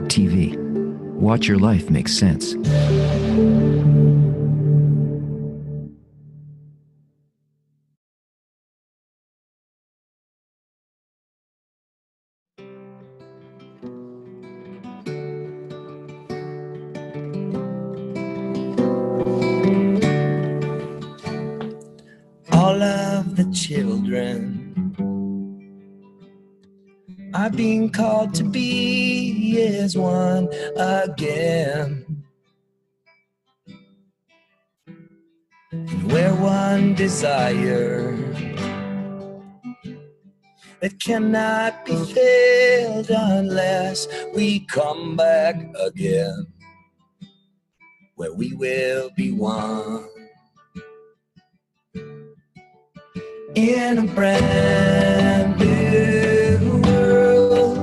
stop TV. Watch your life make sense. All of the children are being called to be as one again. And we're one desire that cannot be filled unless we come back again, where we will be one. In a brand new world,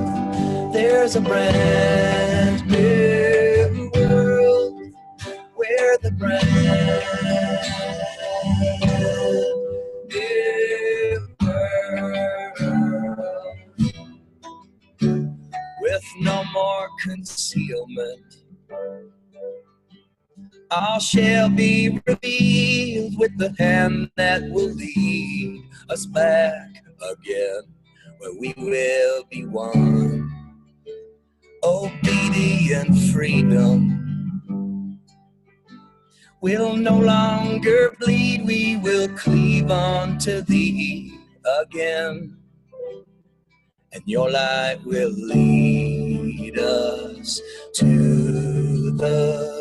there's a brand new world where the brand new world with no more concealment. All shall be revealed with the hand that will lead us back again, where we will be one. Obedient freedom will no longer bleed. We will cleave on to thee again, and your light will lead us to the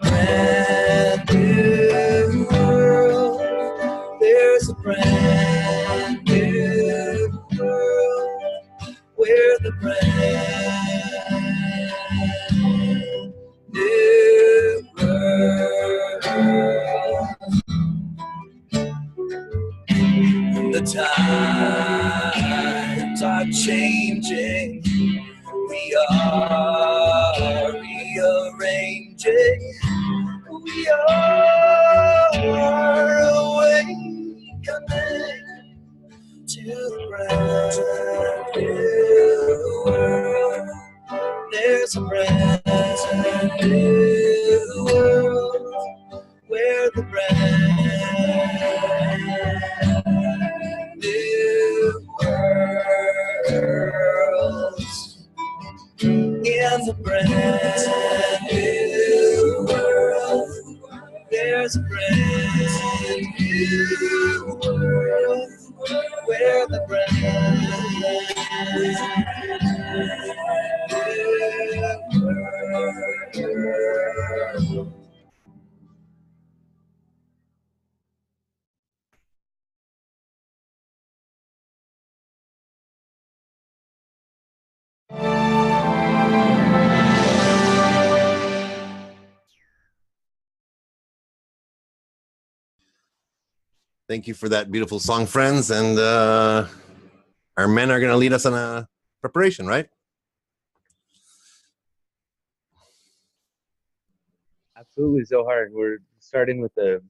brand new world. There's a brand new world where the brand new world. The times are changing. We are rearranging. We are awakening to the brand new world. There's a brand new world where the brand new worlds. In the brand new world, there's a brand new world where the brand new world. Thank you for that beautiful song, friends. And our men are going to lead us on a preparation, right? Absolutely, Zohar. We're starting with a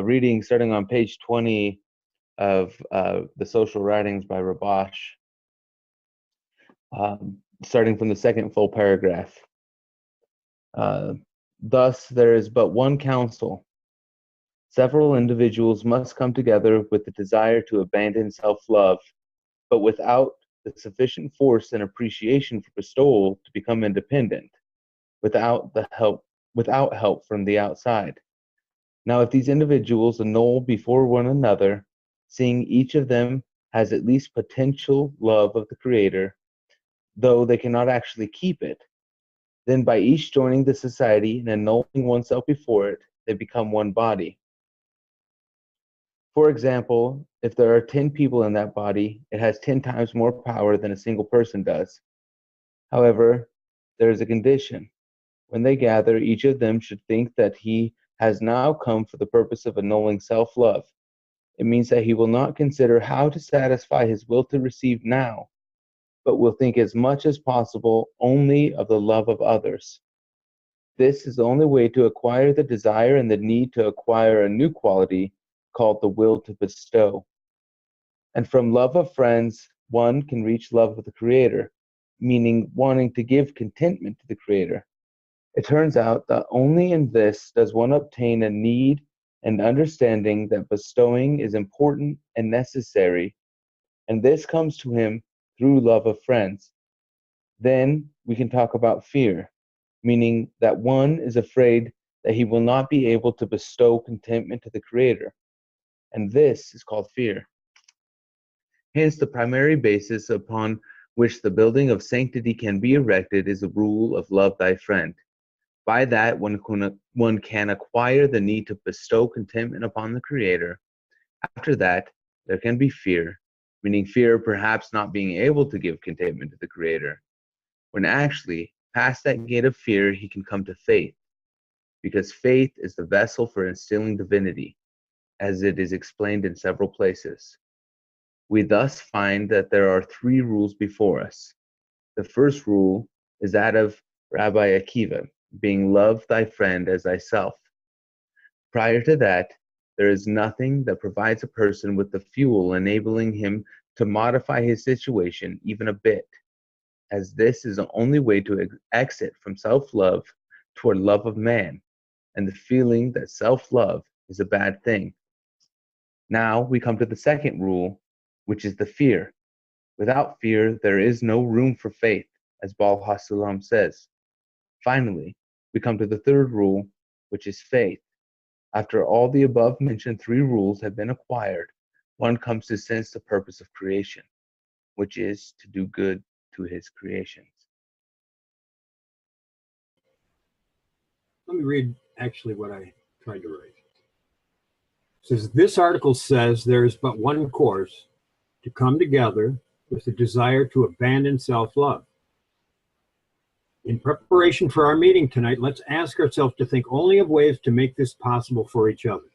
reading starting on page 20 of the Social Writings by Rabash, starting from the second full paragraph. Thus, there is but one counsel. Several individuals must come together with the desire to abandon self-love, but without the sufficient force and appreciation for bestowal to become independent, without help from the outside. Now, if these individuals annul before one another, seeing each of them has at least potential love of the Creator, though they cannot actually keep it, then by each joining the society and annulling oneself before it, they become one body. For example, if there are 10 people in that body, it has 10 times more power than a single person does. However, there is a condition. When they gather, each of them should think that he has now come for the purpose of annulling self-love. It means that he will not consider how to satisfy his will to receive now, but will think as much as possible only of the love of others. This is the only way to acquire the desire and the need to acquire a new quality called the will to bestow. And from love of friends, one can reach love of the Creator, meaning wanting to give contentment to the Creator. It turns out that only in this does one obtain a need and understanding that bestowing is important and necessary, and this comes to him through love of friends. Then we can talk about fear, meaning that one is afraid that he will not be able to bestow contentment to the Creator, and this is called fear. Hence, the primary basis upon which the building of sanctity can be erected is the rule of love thy friend. By that, one can acquire the need to bestow contentment upon the Creator. After that, there can be fear, meaning fear of perhaps not being able to give contentment to the Creator. When actually, past that gate of fear, he can come to faith, because faith is the vessel for instilling divinity, as it is explained in several places. We thus find that there are three rules before us. The first rule is that of Rabbi Akiva, being love thy friend as thyself. Prior to that, there is nothing that provides a person with the fuel enabling him to modify his situation even a bit, as this is the only way to exit from self-love toward love of man, and the feeling that self-love is a bad thing. Now we come to the second rule, which is the fear. Without fear, there is no room for faith, as Baal HaSulam says. Finally, we come to the third rule, which is faith. After all the above mentioned three rules have been acquired, one comes to sense the purpose of creation, which is to do good to his creations. Let me read actually what I tried to write. It says, this article says there is but one course: to come together with the desire to abandon self-love. In preparation for our meeting tonight, let's ask ourselves to think only of ways to make this possible for each other.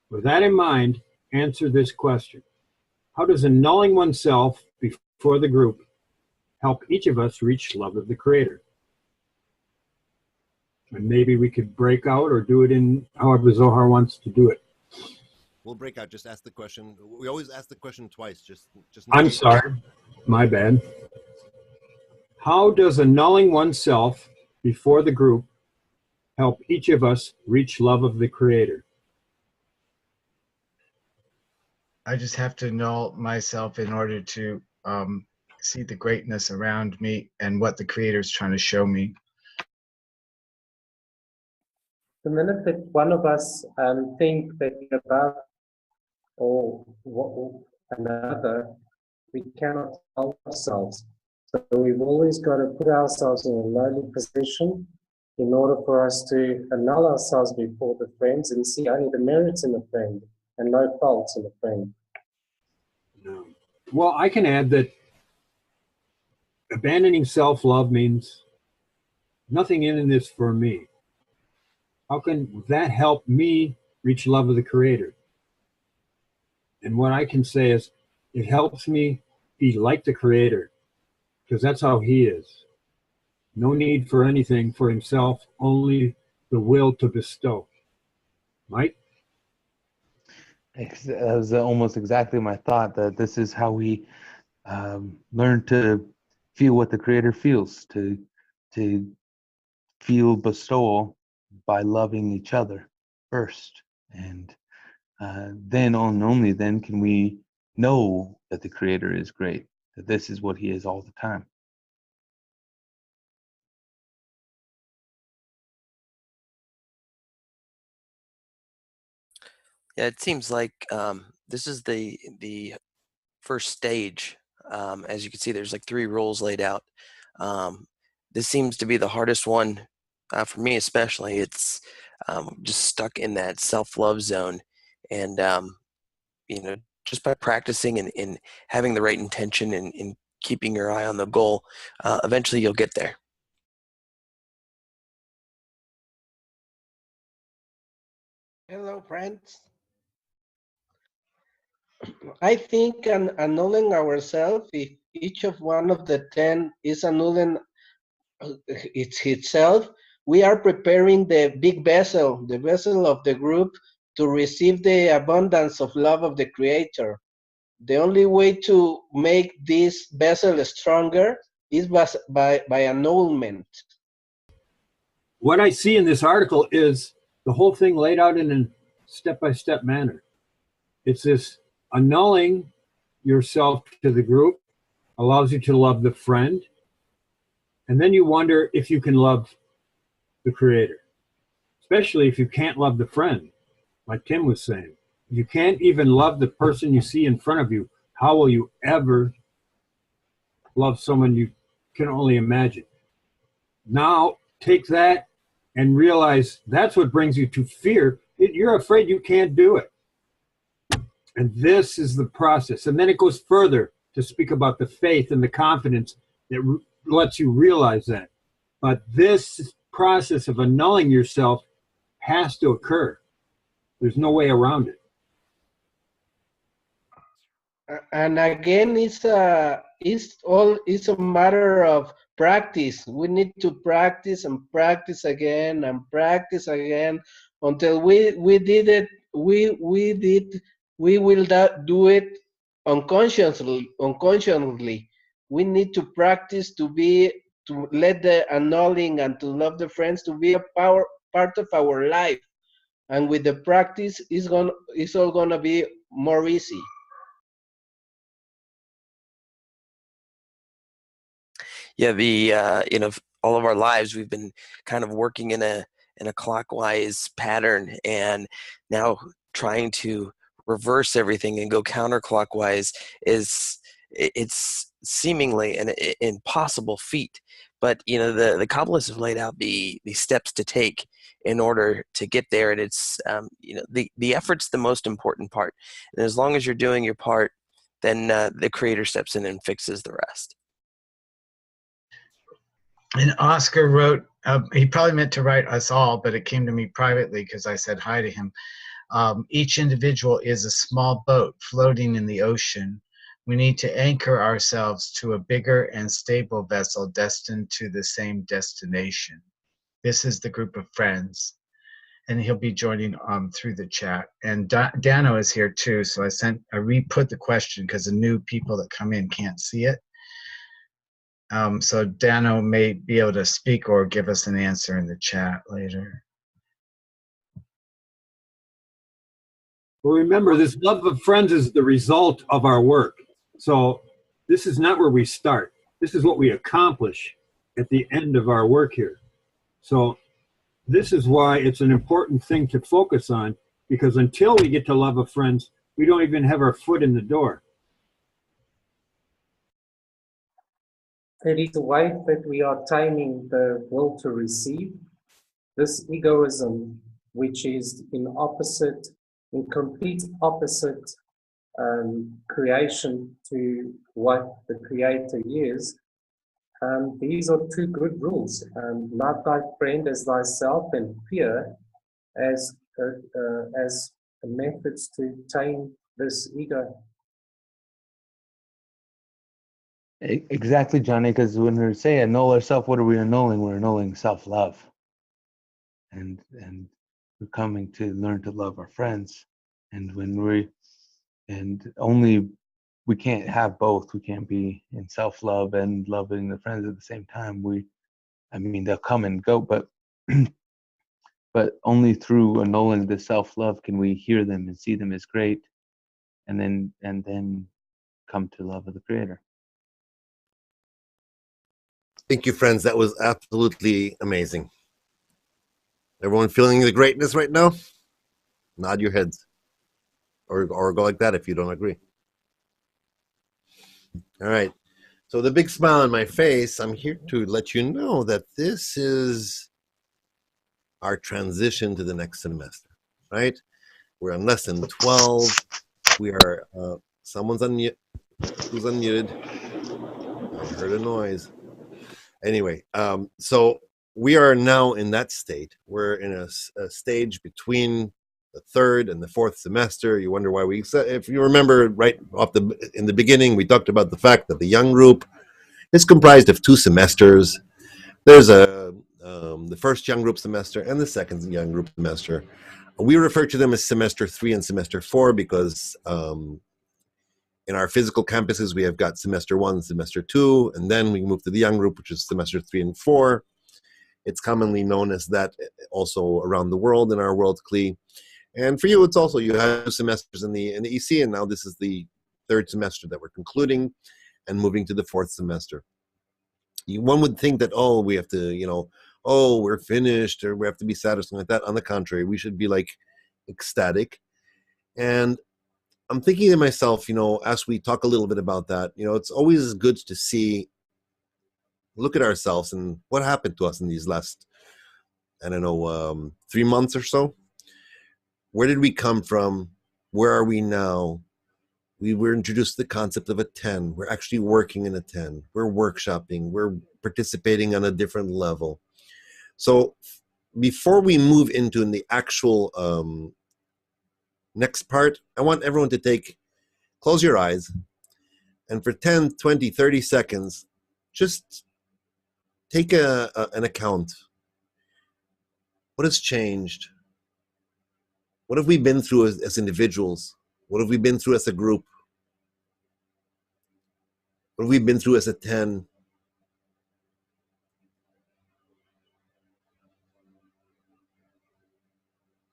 With that in mind, answer this question. How does annulling oneself before the group help each of us reach love of the Creator? And maybe we could break out or do it in however Zohar wants to do it. We'll break out. Just ask the question. We always ask the question twice. Just. I'm sorry. My bad. How does annulling oneself before the group help each of us reach love of the Creator? I just have to annul myself in order to see the greatness around me and what the Creator is trying to show me. The minute that one of us think that we're above or another, we cannot help ourselves. So we've always got to put ourselves in a lowly position in order for us to annul ourselves before the friends and see only the merits in the friend and no faults in the friend. No. Well, I can add that abandoning self-love means nothing in this for me. How can that help me reach love of the Creator? And what I can say is it helps me be like the Creator, because that's how He is. No need for anything for Himself, only the will to bestow. Mike? That was almost exactly my thought, that this is how we learn to feel what the Creator feels, to feel bestowal by loving each other first. And then only then can we know that the Creator is great, that this is what He is all the time. Yeah, it seems like this is the first stage. As you can see, there's like three rules laid out. This seems to be the hardest one for me, especially. It's just stuck in that self-love zone, and just by practicing and having the right intention and keeping your eye on the goal, eventually you'll get there. Hello, friends. I think annulling ourselves, if each of one of the 10 is annulling itself, we are preparing the big vessel, the vessel of the group, to receive the abundance of love of the Creator. the only way to make this vessel stronger is by annulment. What I see in this article is the whole thing laid out in a step-by-step manner. It's this annulling yourself to the group, allows you to love the friend, and then you wonder if you can love the creator, especially if you can't love the friend, like Tim was saying. If you can't even love the person you see in front of you, how will you ever love someone you can only imagine? Now, take that and realize that's what brings you to fear. You're afraid you can't do it. And this is the process. And then it goes further to speak about the faith and the confidence that lets you realize that. But this process of annulling yourself has to occur. There's no way around it. And again, it's a matter of practice. We need to practice and practice again and practice again until we did it. We will do it unconsciously. We need to practice to let the annulling and to love the friends to be a part of our life. And with the practice, it's all gonna be more easy. Yeah, you know, all of our lives we've been kind of working in a clockwise pattern, and now trying to reverse everything and go counterclockwise it's seemingly an impossible feat. But you know, the Kabbalists have laid out the steps to take in order to get there, and it's you know, the effort's the most important part, and as long as you're doing your part, then the Creator steps in and fixes the rest. And Oscar wrote, he probably meant to write us all, but it came to me privately because I said hi to him. Each individual is a small boat floating in the ocean. We need to anchor ourselves to a bigger and stable vessel destined to the same destination. This is the group of friends. And he'll be joining through the chat. And Dano is here too, so I re-put the question because the new people that come in can't see it. So Dano may be able to speak or give us an answer in the chat later. Well, remember, this love of friends is the result of our work. So this is not where we start. This is what we accomplish at the end of our work here. So this is why it's an important thing to focus on, because until we get to love of friends, we don't even have our foot in the door. There is a way that we are taming the will to receive. This egoism, which is in complete opposite creation to what the Creator is. These are two good rules. Love thy friend as thyself, and fear as methods to tame this ego. Exactly, Johnny, because when we say annul ourselves, what are we annulling? We're annulling self-love. And we're coming to learn to love our friends. And we can't have both. We can't be in self-love and loving the friends at the same time. They'll come and go, but but only through annulling the self-love can we hear them and see them as great, and then come to love of the Creator. Thank you, friends. That was absolutely amazing. Everyone feeling the greatness right now? Nod your heads. Or go like that if you don't agree. All right. So the big smile on my face, I'm here to let you know that this is our transition to the next semester, right? We're on lesson 12. We are, someone's unmuted. Who's unmuted? I heard a noise. Anyway, so we are now in that state. We're in a stage between the third and the fourth semester. You wonder why we said, if you remember right in the beginning, we talked about the fact that the young group is comprised of 2 semesters. There's the first young group semester and the second young group semester. We refer to them as semester 3 and semester 4 because In our physical campuses, we have got semester 1, semester 2, and then we move to the young group, which is semester 3 and 4. It's commonly known as that also around the world in our world CLE. And for you, it's also, you have 2 semesters in the EC, and now this is the 3rd semester that we're concluding and moving to the 4th semester. One would think that, oh, we have to, you know, oh, we're finished, or we have to be sad or something like that. On the contrary, we should be like ecstatic. And I'm thinking to myself, you know, as we talk a little bit about that, you know, it's always good to see, look at ourselves and what happened to us in these last, I don't know, 3 months or so. Where did we come from? Where are we now? We were introduced to the concept of a 10. We're actually working in a 10. We're workshopping. We're participating on a different level. So before we move into the actual next part, I want everyone to close your eyes, and for 10, 20, 30 seconds, just take an account. What has changed? What have we been through as individuals? What have we been through as a group? What have we been through as a 10?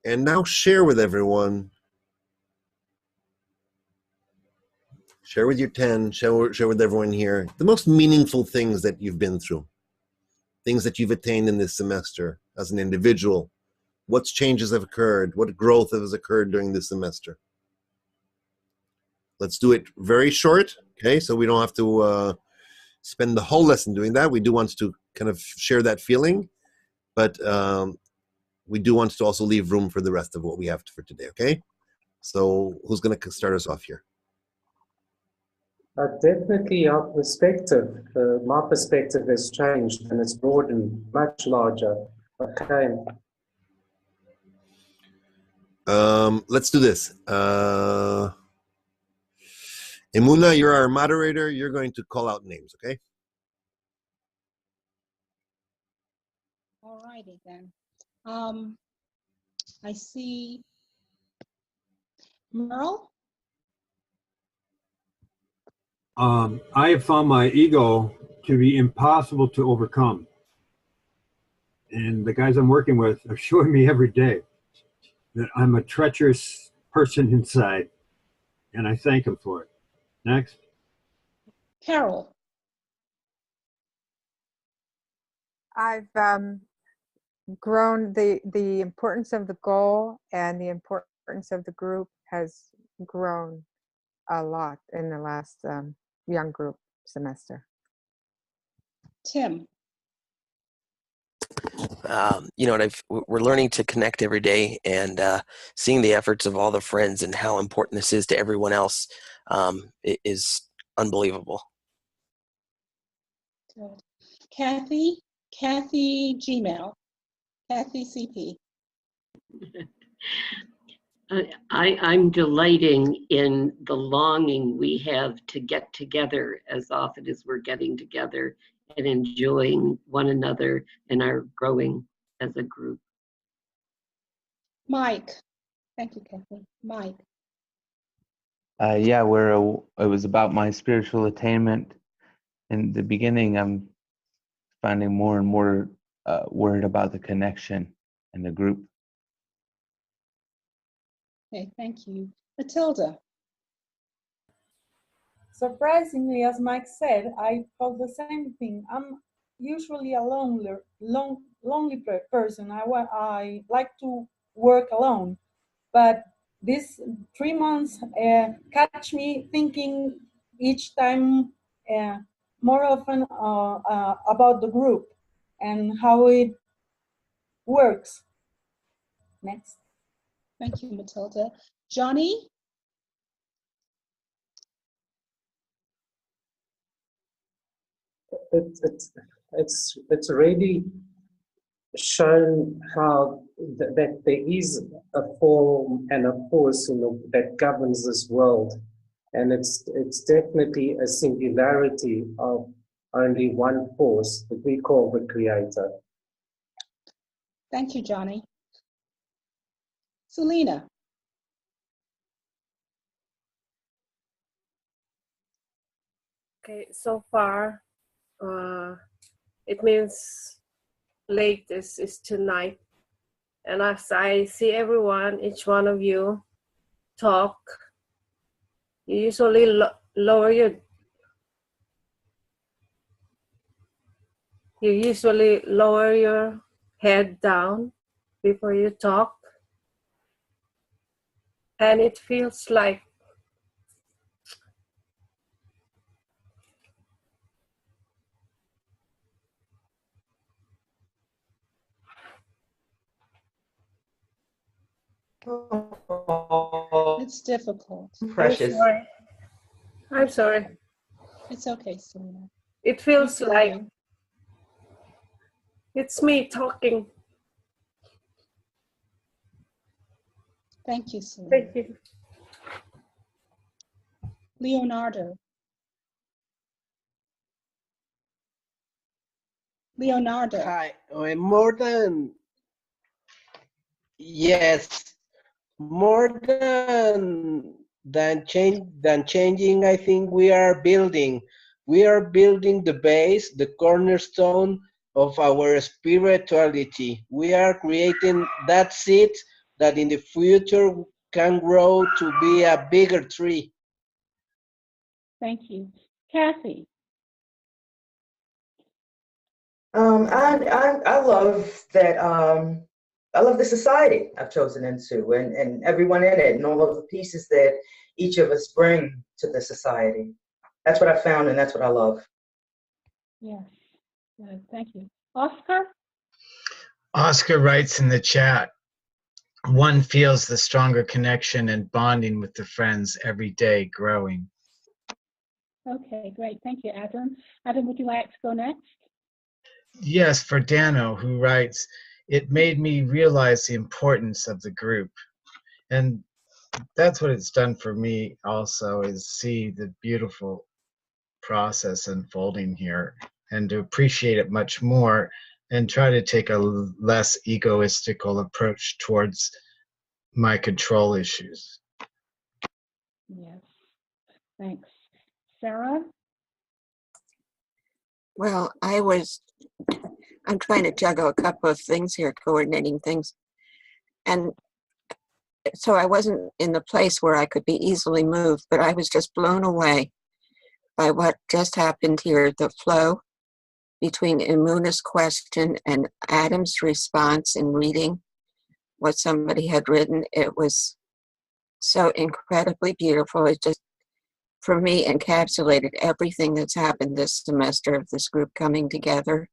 And now share with everyone. Share with your 10, share with everyone here, the most meaningful things that you've been through, things that you've attained in this semester as an individual. What changes have occurred? What growth has occurred during this semester? Let's do it very short, okay? So we don't have to spend the whole lesson doing that. We do want to kind of share that feeling, but we do want to also leave room for the rest of what we have for today, okay? So who's going to start us off here? Definitely our perspective, my perspective has changed and it's broadened, much larger. Okay. Let's do this. Emuna, you're our moderator. You're going to call out names, okay? All righty then. I see Merle. I have found my ego to be impossible to overcome. And the guys I'm working with are showing me every day that I'm a treacherous person inside. And I thank them for it. Next. Carol. I've grown, the importance of the goal and the importance of the group has grown a lot in the last young group semester. Tim. You know, and we're learning to connect every day, and seeing the efforts of all the friends and how important this is to everyone else is unbelievable. Good. Kathy Gmail. Kathy CP. I'm delighting in the longing we have to get together as often as we're getting together and enjoying one another and our growing as a group. Mike. Thank you, Kathy. Mike. Yeah, it was about my spiritual attainment. In the beginning, I'm finding more and more worried about the connection in the group. Okay, thank you. Matilda. Surprisingly, as Mike said, I felt the same thing. I'm usually a lonely person. I like to work alone, but these 3 months catch me thinking each time more often about the group and how it works. Next. Thank you, Matilda. Johnny? It's really shown how that there is a form and a force that governs this world, and it's definitely a singularity of only one force that we call the Creator. Thank you, Johnny. Selena. Okay, so far, it means late is tonight. And as I see everyone, each one of you talk, you usually lower your, you usually lower your head down before you talk. And it feels like It's difficult. I'm sorry. I'm sorry. It's okay, Selena. It feels We feel like you. it's me talking. Thank you, Selena. Thank you. Leonardo. Leonardo. Hi. More than, yes, more than changing, I think we are building. We are building the base, the cornerstone of our spirituality. We are creating that seed that in the future can grow to be a bigger tree. Thank you. Kathy. I love that. I love the society I've chosen into, and everyone in it, and all of the pieces that each of us bring to the society. That's what I found, and that's what I love. Yes. Good. Thank you. Oscar. Oscar writes in the chat, one feels the stronger connection and bonding with the friends every day growing. Okay, great. Thank you, Adam. Adam, would you like to go next? Yes, for Dano, who writes, it made me realize the importance of the group. And that's what it's done for me also, is see the beautiful process unfolding here and to appreciate it much more and try to take a less egoistical approach towards my control issues. Yes. Thanks. Sarah? Well, I'm trying to juggle a couple of things here, coordinating things. And so I wasn't in the place where I could be easily moved, but I was just blown away by what just happened here, the flow between Imuna's question and Adam's response in reading what somebody had written. It was so incredibly beautiful. It just, for me, encapsulated everything that's happened this semester of this group coming together,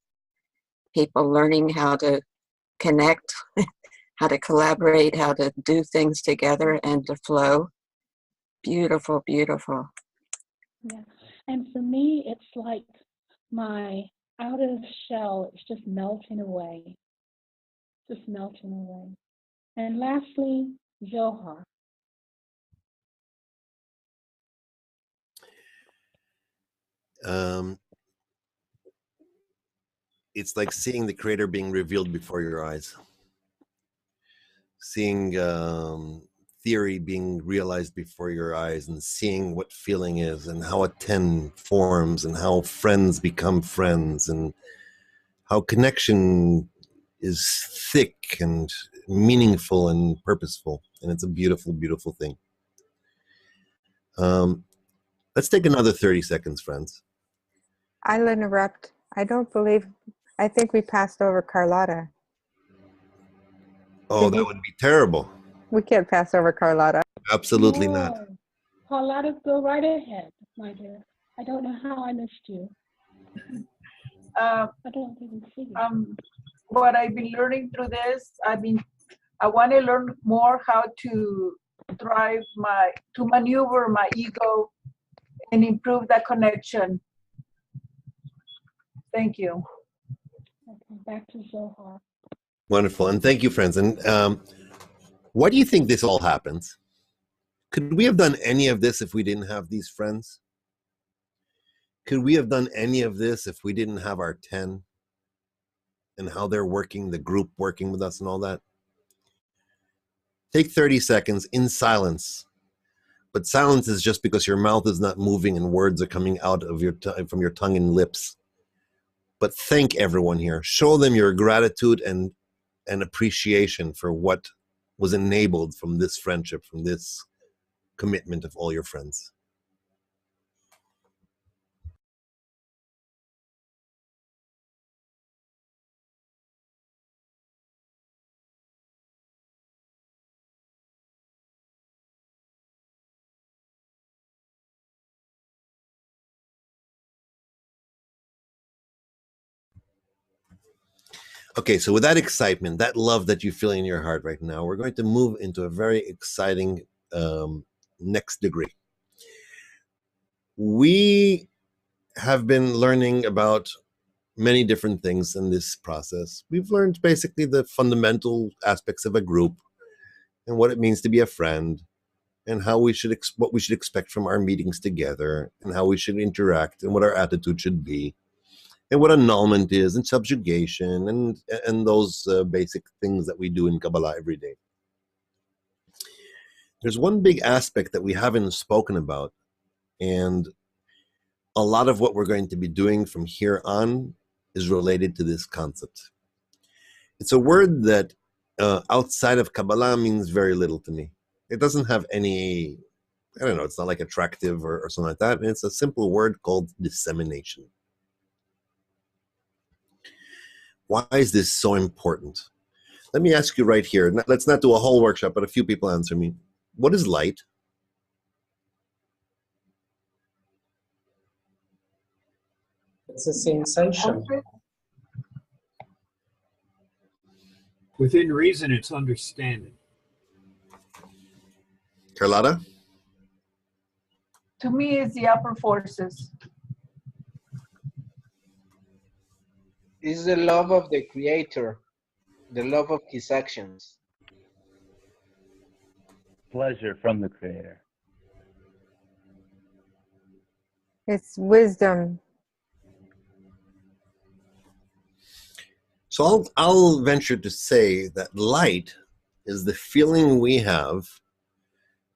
people learning how to connect, how to collaborate, how to do things together and to flow. Beautiful, beautiful. Yeah. And for me, it's like my outer shell is just melting away. Just melting away. And lastly, Johar. It's like seeing the creator being revealed before your eyes, seeing theory being realized before your eyes, and seeing what feeling is and how a 10 forms and how friends become friends and how connection is thick and meaningful and purposeful. And it's a beautiful, beautiful thing. Let's take another 30 seconds, friends. I'll interrupt. I think we passed over Carlotta. Oh, that would be terrible. We can't pass over Carlotta. Absolutely not. No. Pauletta, go right ahead, my dear. I don't know how I missed you. I don't even see you. What I've been learning through this, I want to learn more how to maneuver my ego and improve that connection. Thank you. Okay, back to Zohar. Wonderful. And thank you, friends. And why do you think this all happens? Could we have done any of this if we didn't have these friends? Could we have done any of this if we didn't have our 10 and how they're working, the group working with us and all that? Take 30 seconds in silence. But silence is just because your mouth is not moving and words are coming out of from your tongue and lips. But thank everyone here. Show them your gratitude and appreciation for what was enabled from this friendship, from this commitment of all your friends. Okay, so with that excitement, that love that you feel in your heart right now, we're going to move into a very exciting next degree. We have been learning about many different things in this process. We've learned basically the fundamental aspects of a group and what it means to be a friend, and how we should what we should expect from our meetings together, and how we should interact, and what our attitude should be, and what annulment is, and subjugation, and those basic things that we do in Kabbalah every day. There's one big aspect that we haven't spoken about, and a lot of what we're going to be doing from here on is related to this concept. It's a word that outside of Kabbalah means very little to me. It doesn't have any, I don't know, it's not like attractive or something like that. And it's a simple word called dissemination. Why is this so important? Let me ask you right here. Let's not do a whole workshop, but a few people answer me. What is light? It's a sensation. Within reason, it's understanding. Carlotta? To me, it's the upper forces. It's the love of the Creator, the love of His actions. Pleasure from the Creator. It's wisdom. So I'll venture to say that light is the feeling we have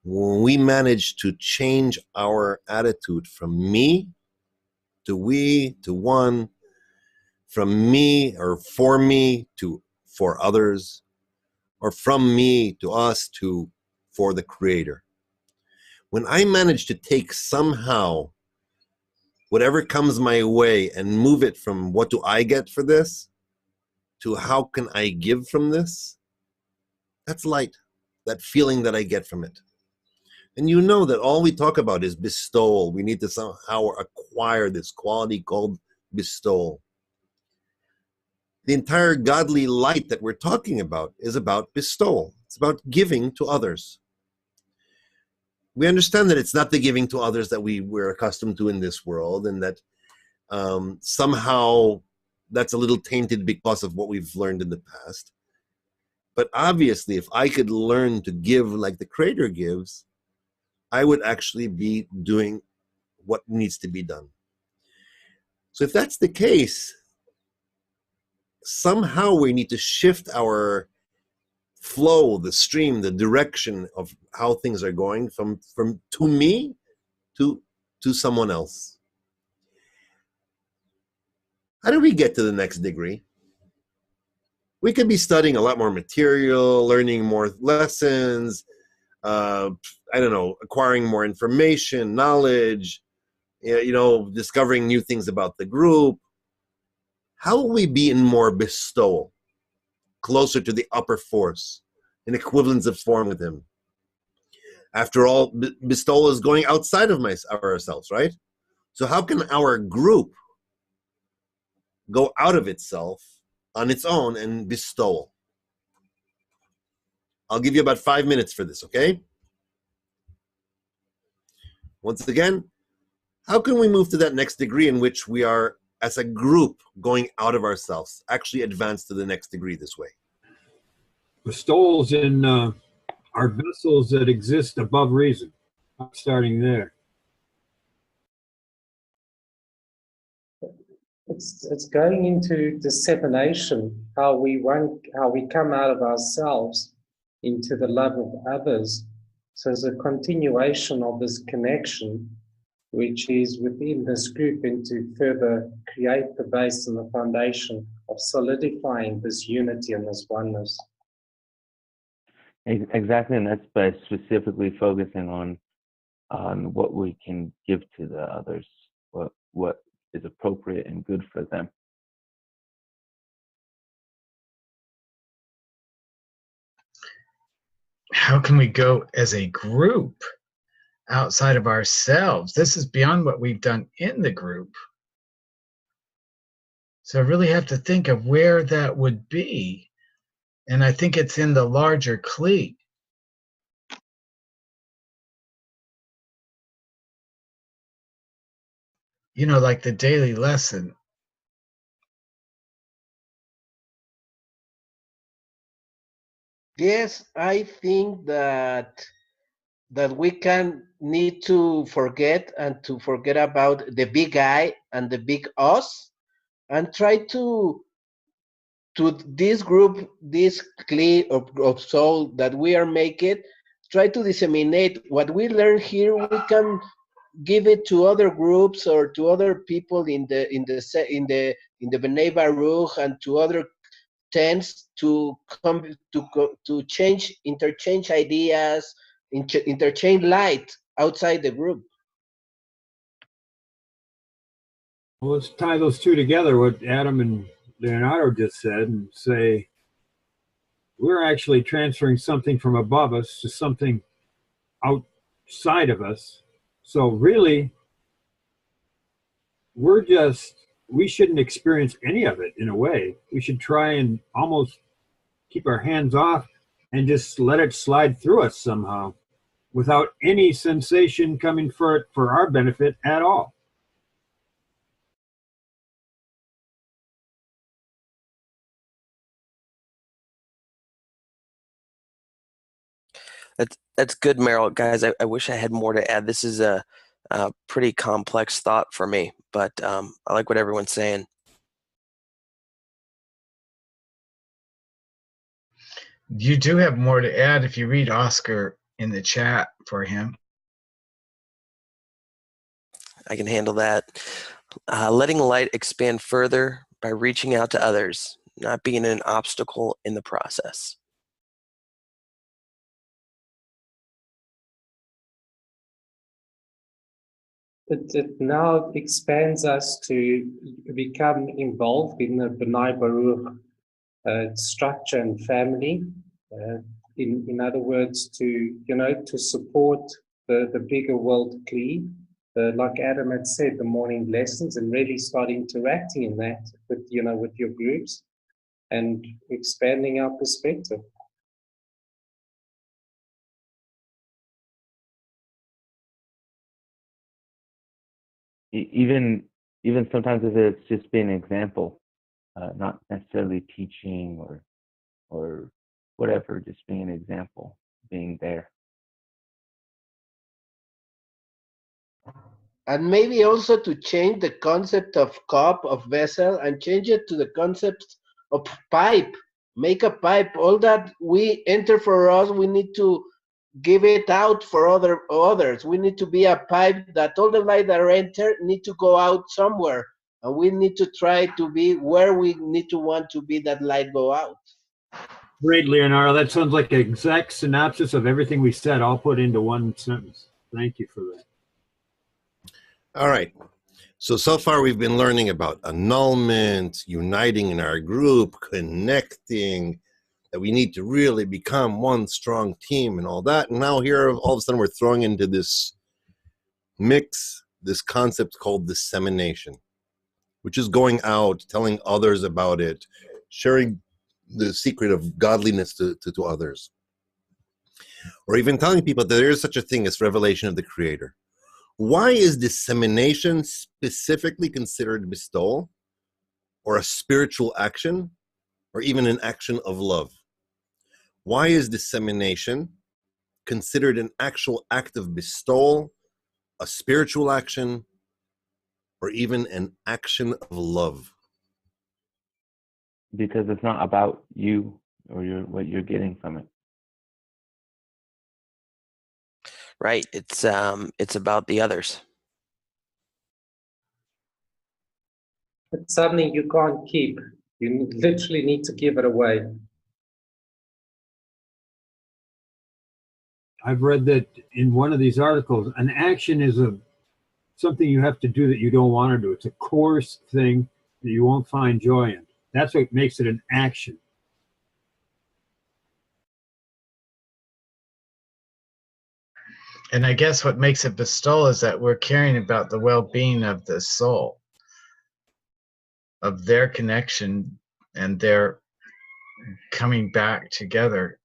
when we manage to change our attitude from me to we to one, from me or for me to for others, or from me to us to for the Creator. When I manage to take somehow whatever comes my way and move it from what do I get for this to how can I give from this, that's light, that feeling that I get from it. And you know that all we talk about is bestowal. We need to somehow acquire this quality called bestowal. The entire godly light that we're talking about is about bestowal. It's about giving to others. We understand that it's not the giving to others that we're accustomed to in this world, and that somehow that's a little tainted because of what we've learned in the past. But obviously, if I could learn to give like the Creator gives, I would actually be doing what needs to be done. So if that's the case, somehow we need to shift our flow, the stream, the direction of how things are going from to me to someone else. How do we get to the next degree? We could be studying a lot more material, learning more lessons, I don't know, acquiring more information, knowledge, discovering new things about the group. How will we be in more bestowal, closer to the upper force, in equivalence of form with Him? After all, bestowal is going outside of ourselves, right? So how can our group go out of itself on its own and bestowal? I'll give you about 5 minutes for this, okay? Once again, how can we move to that next degree in which we are, as a group, going out of ourselves, actually advance to the next degree this way? Bestowals in are vessels that exist above reason. I'm starting there. It's going into dissemination, how we come out of ourselves into the love of others, So it's a continuation of this connection, which is within this group, and to further create the base and the foundation of solidifying this unity and this oneness. Exactly, and that's by specifically focusing on what we can give to the others, what is appropriate and good for them. How can we go as a group outside of ourselves? This is beyond what we've done in the group. So I really have to think of where that would be. And I think it's in the larger clique. You know, like the daily lesson. Yes, I think that we can need to forget about the big I and the big us, and try to this group, this clique of soul that we are making, try to disseminate what we learn here. We can give it to other groups or to other people in the B'nai Baruch, and to other tents, to interchange ideas, interchange light outside the group. Well, let's tie those two together, what Adam and Leonardo just said, and say we're actually transferring something from above us to something outside of us. So really, we shouldn't experience any of it in a way. We should try and almost keep our hands off and just let it slide through us somehow without any sensation coming for our benefit at all. That's good, Meryl. Guys, I wish I had more to add. This is a pretty complex thought for me, but I like what everyone's saying. You do have more to add if you read Oscar in the chat for him. I can handle that. Letting light expand further by reaching out to others, not being an obstacle in the process. It now expands us to become involved in the B'nai Baruch structure and family. In other words, to support the bigger world clique. Like Adam had said, the morning lessons, and really start interacting in that with your groups and expanding our perspective. Even sometimes if it's just being an example, not necessarily teaching or whatever, just being an example, being there. And maybe also to change the concept of cup, of vessel, and change it to the concept of pipe. Make a pipe. All that we enter for us, we need to give it out for others. We need to be a pipe that all the light that enter need to go out somewhere, and we need to try to be where we need to want to be that light go out. Great, Leonardo. That sounds like an exact synopsis of everything we said, all put into one sentence. Thank you for that. All right. So far we've been learning about annulment, uniting in our group, connecting, that we need to really become one strong team and all that. And now here, all of a sudden, we're throwing into this mix, this concept called dissemination, which is going out, telling others about it, sharing the secret of godliness to others, or even telling people that there is such a thing as revelation of the Creator. Why is dissemination specifically considered bestowal, or a spiritual action, or even an action of love? Why is dissemination considered an actual act of bestowal, a spiritual action, or even an action of love? Because it's not about you or what you're getting from it. Right. It's about the others. It's something you can't keep. You literally need to give it away. I've read that in one of these articles, an action is something you have to do that you don't want to do. It's a coarse thing that you won't find joy in. That's what makes it an action. And I guess what makes it bestowal is that we're caring about the well-being of the soul, of their connection and their coming back together.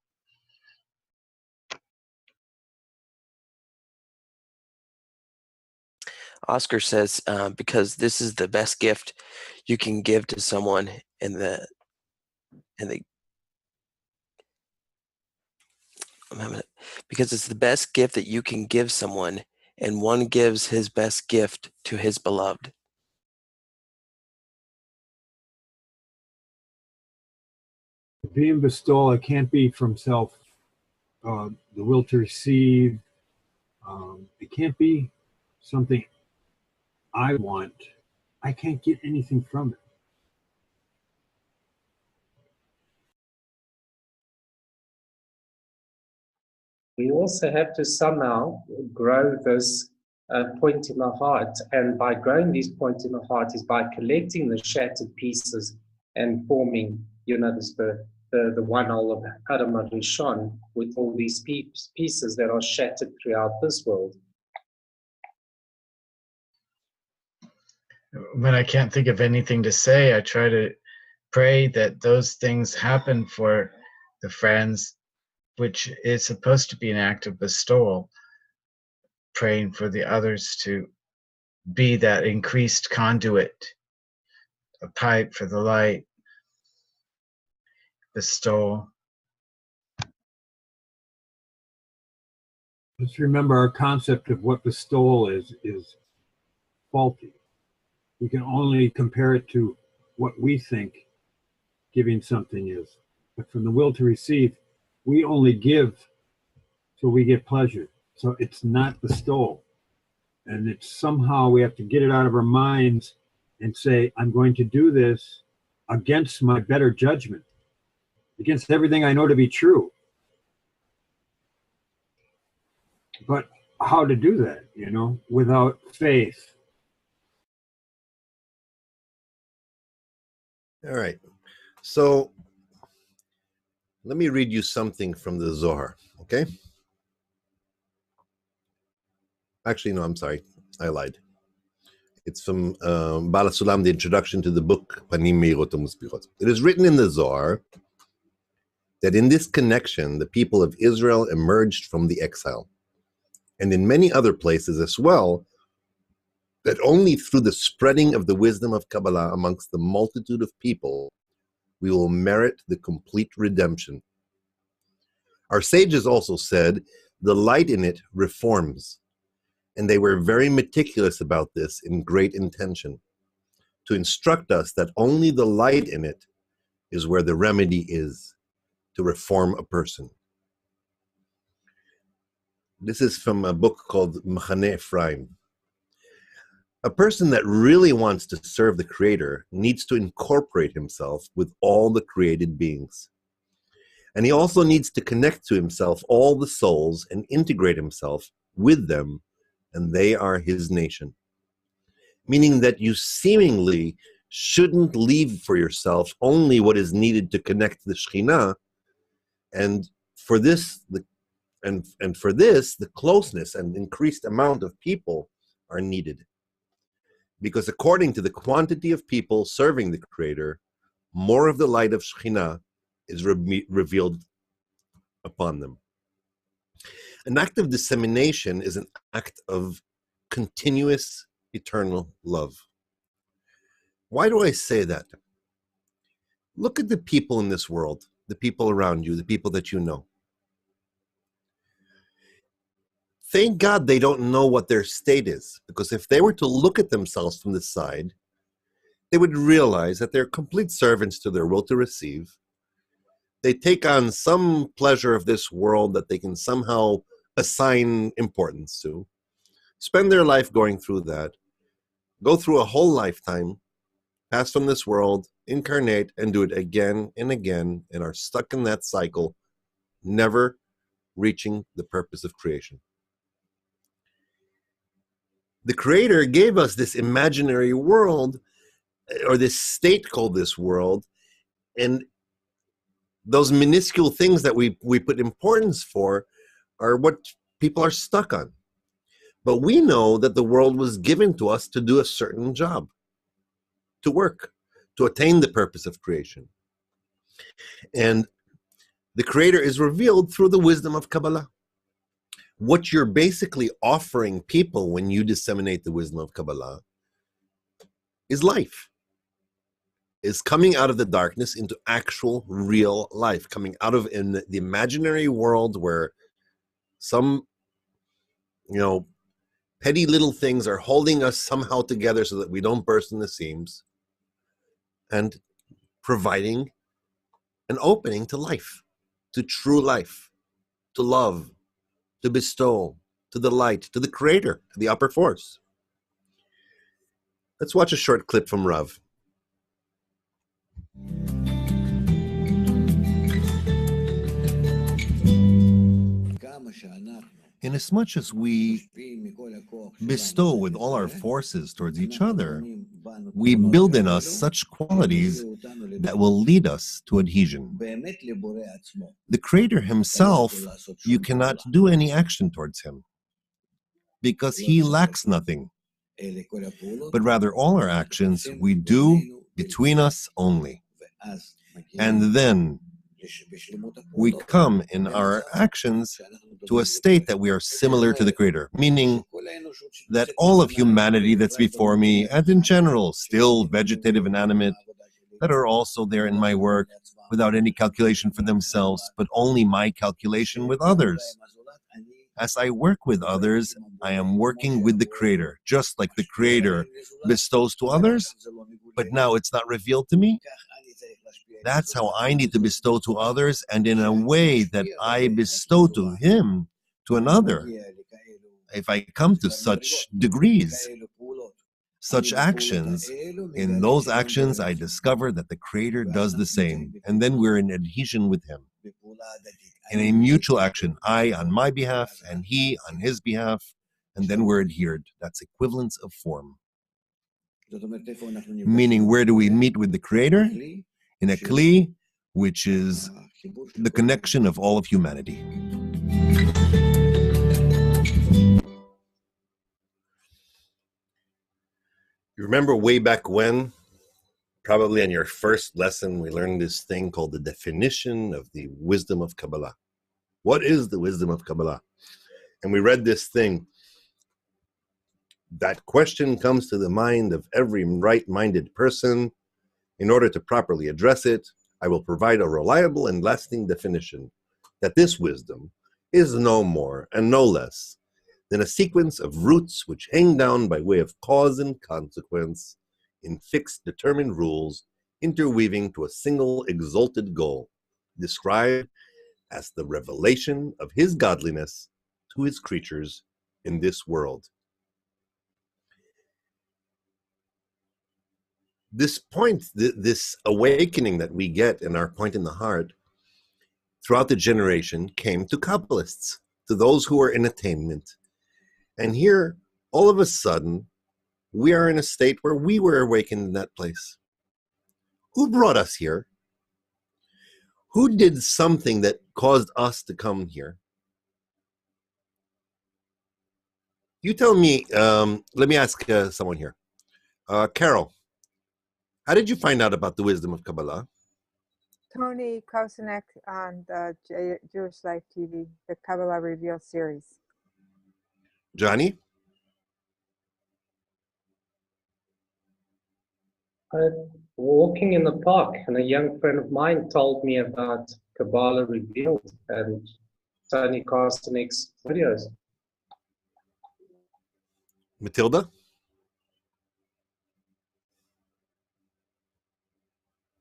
Oscar says, because this is the best gift you can give to someone, because it's the best gift that you can give someone, and one gives his best gift to his beloved. Being bestowal, it can't be from self, the will to receive. It can't be something I want. I can't get anything from it. We also have to somehow grow this point in the heart. And by growing these points in the heart is by collecting the shattered pieces and forming, the one whole of Adam Rishon with all these pieces that are shattered throughout this world. When I can't think of anything to say, I try to pray that those things happen for the friends, which is supposed to be an act of bestowal, praying for the others to be that increased conduit, a pipe for the light, bestowal. Let's remember our concept of what bestowal is faulty. We can only compare it to what we think giving something is. But from the will to receive, we only give so we get pleasure. So it's not bestowal. And it's somehow we have to get it out of our minds and say, I'm going to do this against my better judgment, against everything I know to be true. But how to do that, without faith? All right. So let me read you something from the Zohar, okay? Actually, no, I'm sorry. I lied. It's from Bala Sulam, the introduction to the book Panim Meirot U'Muspirot. It is written in the Zohar that in this connection, the people of Israel emerged from the exile. And in many other places as well, that only through the spreading of the wisdom of Kabbalah amongst the multitude of people, we will merit the complete redemption. Our sages also said, the light in it reforms, and they were very meticulous about this in great intention, to instruct us that only the light in it is where the remedy is, to reform a person. This is from a book called Machane Ephraim. A person that really wants to serve the Creator needs to incorporate himself with all the created beings. And he also needs to connect to himself all the souls and integrate himself with them, and they are his nation. Meaning that you seemingly shouldn't leave for yourself only what is needed to connect to the Shekhinah, and for this, the closeness and increased amount of people are needed. Because according to the quantity of people serving the Creator, more of the light of Shekhinah is revealed upon them. An act of dissemination is an act of continuous eternal love. Why do I say that? Look at the people in this world, the people around you, the people that you know. Thank God they don't know what their state is, because if they were to look at themselves from the side, they would realize that they're complete servants to their will to receive. They take on some pleasure of this world that they can somehow assign importance to, spend their life going through that, go through a whole lifetime, pass from this world, incarnate, and do it again and again, and are stuck in that cycle, never reaching the purpose of creation. The Creator gave us this imaginary world, or this state called this world, and those minuscule things that we put importance for are what people are stuck on. But we know that the world was given to us to do a certain job, to work, to attain the purpose of creation. And the Creator is revealed through the wisdom of Kabbalah. What you're basically offering people when you disseminate the wisdom of Kabbalah is life, is coming out of the darkness into actual real life, coming out of in the imaginary world where some, petty little things are holding us somehow together so that we don't burst in the seams, and providing an opening to life, to true life, to love, to bestow, to the light, to the Creator, to the upper force. Let's watch a short clip from Rav. Inasmuch as we bestow with all our forces towards each other, we build in us such qualities that will lead us to adhesion. The Creator himself, you cannot do any action towards him, because he lacks nothing, but rather all our actions we do between us only. And then we come in our actions to a state that we are similar to the Creator, meaning that all of humanity that's before me, and in general, still vegetative and animate, that are also there in my work without any calculation for themselves, but only my calculation with others. As I work with others, I am working with the Creator, just like the Creator bestows to others, but now it's not revealed to me. That's how I need to bestow to others, and in a way that I bestow to him, to another. If I come to such degrees, such actions, in those actions I discover that the Creator does the same, and then we're in adhesion with him. In a mutual action, I on my behalf and he on his behalf, and then we're adhered. That's equivalence of form. Meaning, where do we meet with the Creator? In a kli, which is the connection of all of humanity. You remember way back when, probably in your first lesson, we learned this thing called the definition of the wisdom of Kabbalah. What is the wisdom of Kabbalah? And we read this thing. That question comes to the mind of every right-minded person. In order to properly address it, I will provide a reliable and lasting definition that this wisdom is no more and no less than a sequence of roots which hang down by way of cause and consequence in fixed determined rules, interweaving to a single exalted goal, described as the revelation of his godliness to his creatures in this world. This point, this awakening that we get in our point in the heart throughout the generation came to Kabbalists, to those who are in attainment. And here, all of a sudden, we are in a state where we were awakened in that place. Who brought us here? Who did something that caused us to come here? You tell me, let me ask someone here. Carol, how did you find out about the wisdom of Kabbalah? Tony Kosanek on the Jewish Life TV, the Kabbalah Revealed series. Johnny? Walking in the park, and a young friend of mine told me about Kabbalah Revealed and Tony Kosanek's videos. Matilda?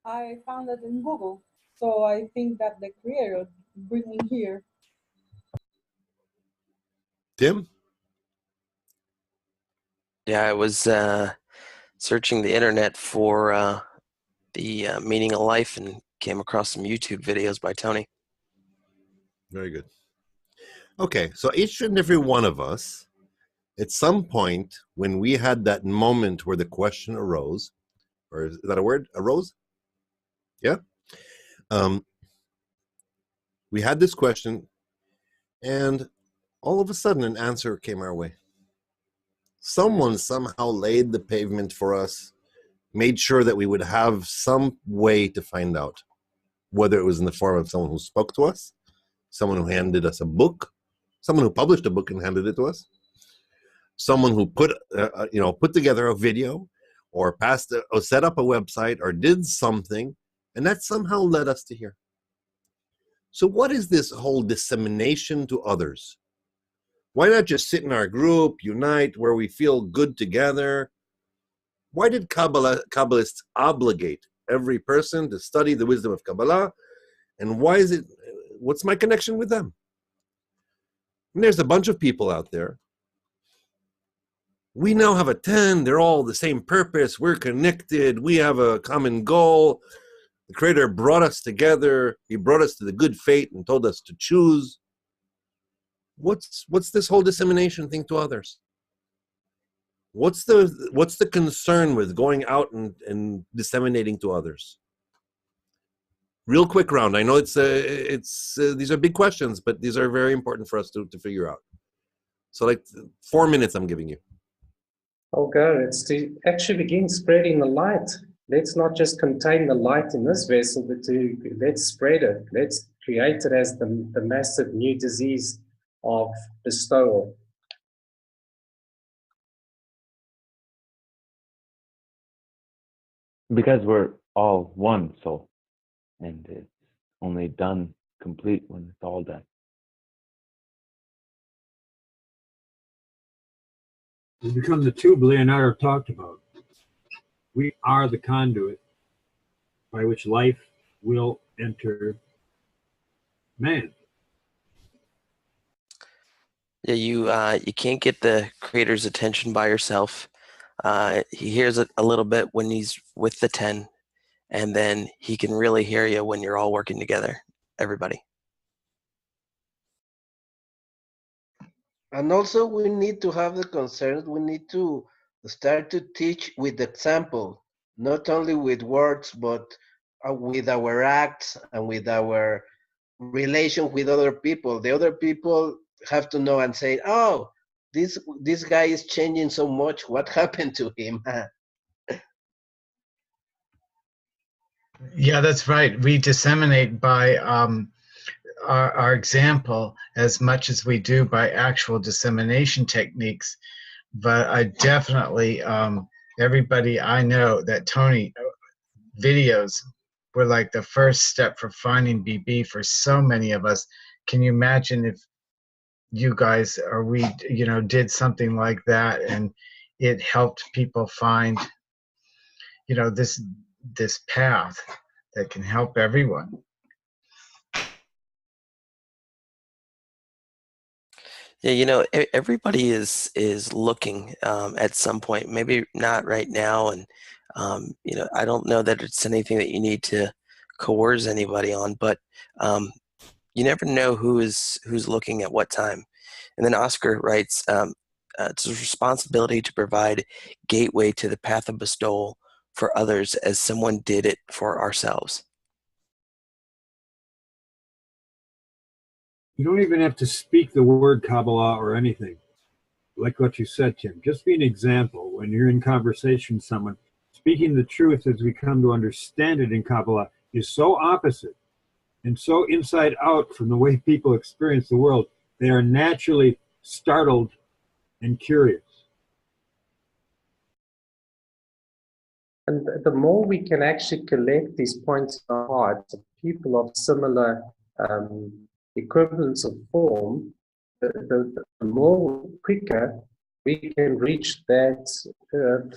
I found it in Google, so I think that the Creator bring me here. Tim? Yeah, I was searching the internet for the meaning of life and came across some YouTube videos by Tony. Very good. Okay, so each and every one of us, at some point when we had that moment where the question arose, or is that a word? Arose? Yeah? We had this question, and all of a sudden an answer came our way. Someone somehow laid the pavement for us, made sure that we would have some way to find out, whether it was in the form of someone who spoke to us, someone who handed us a book, someone who published a book and handed it to us, someone who put together a video, or set up a website, or did something, and that somehow led us to here. So what is this whole dissemination to others? Why not just sit in our group, unite, where we feel good together? Why did Kabbalists obligate every person to study the wisdom of Kabbalah? And what's my connection with them? And there's a bunch of people out there. We now have a 10, they're all the same purpose, we're connected, we have a common goal. The Creator brought us together, He brought us to the good fate and told us to choose. What's this whole dissemination thing to others? What's the concern with going out and disseminating to others? Real quick round. I know it's these are big questions, but these are very important for us to figure out. So like 4 minutes I'm giving you. Oh, go. It's to actually begin spreading the light. Let's not just contain the light in this vessel, but let's spread it. Let's create it as the massive new disease of bestowal. Because we're all one soul, and it's only done complete when it's all done. We become the tube Leonardo talked about. We are the conduit by which life will enter man. Yeah, you can't get the Creator's attention by yourself. He hears it a little bit when he's with the 10, and then he can really hear you when you're all working together, everybody. And also we need to have the concerns, we need to start to teach with example, not only with words, but with our acts and with our relation with other people. The other people have to know and say, oh, this guy is changing so much. What happened to him? Yeah, that's right. We disseminate by our example as much as we do by actual dissemination techniques. But I definitely, everybody I know that Tony videos were like the first step for finding BB for so many of us. Can you imagine if you guys or we, did something like that and it helped people find, this path that can help everyone? Yeah, everybody is looking at some point. Maybe not right now, and I don't know that it's anything that you need to coerce anybody on, but you never know who's looking at what time. And then Oscar writes, it's a responsibility to provide gateway to the path of bestowal for others as someone did it for ourselves. You don't even have to speak the word Kabbalah or anything. Like what you said, Tim. Just be an example when you're in conversation with someone. Speaking the truth as we come to understand it in Kabbalah is so opposite and so inside out from the way people experience the world. They are naturally startled and curious. And the more we can actually collect these points in our hearts of people of similar equivalence of form, the more quicker we can reach that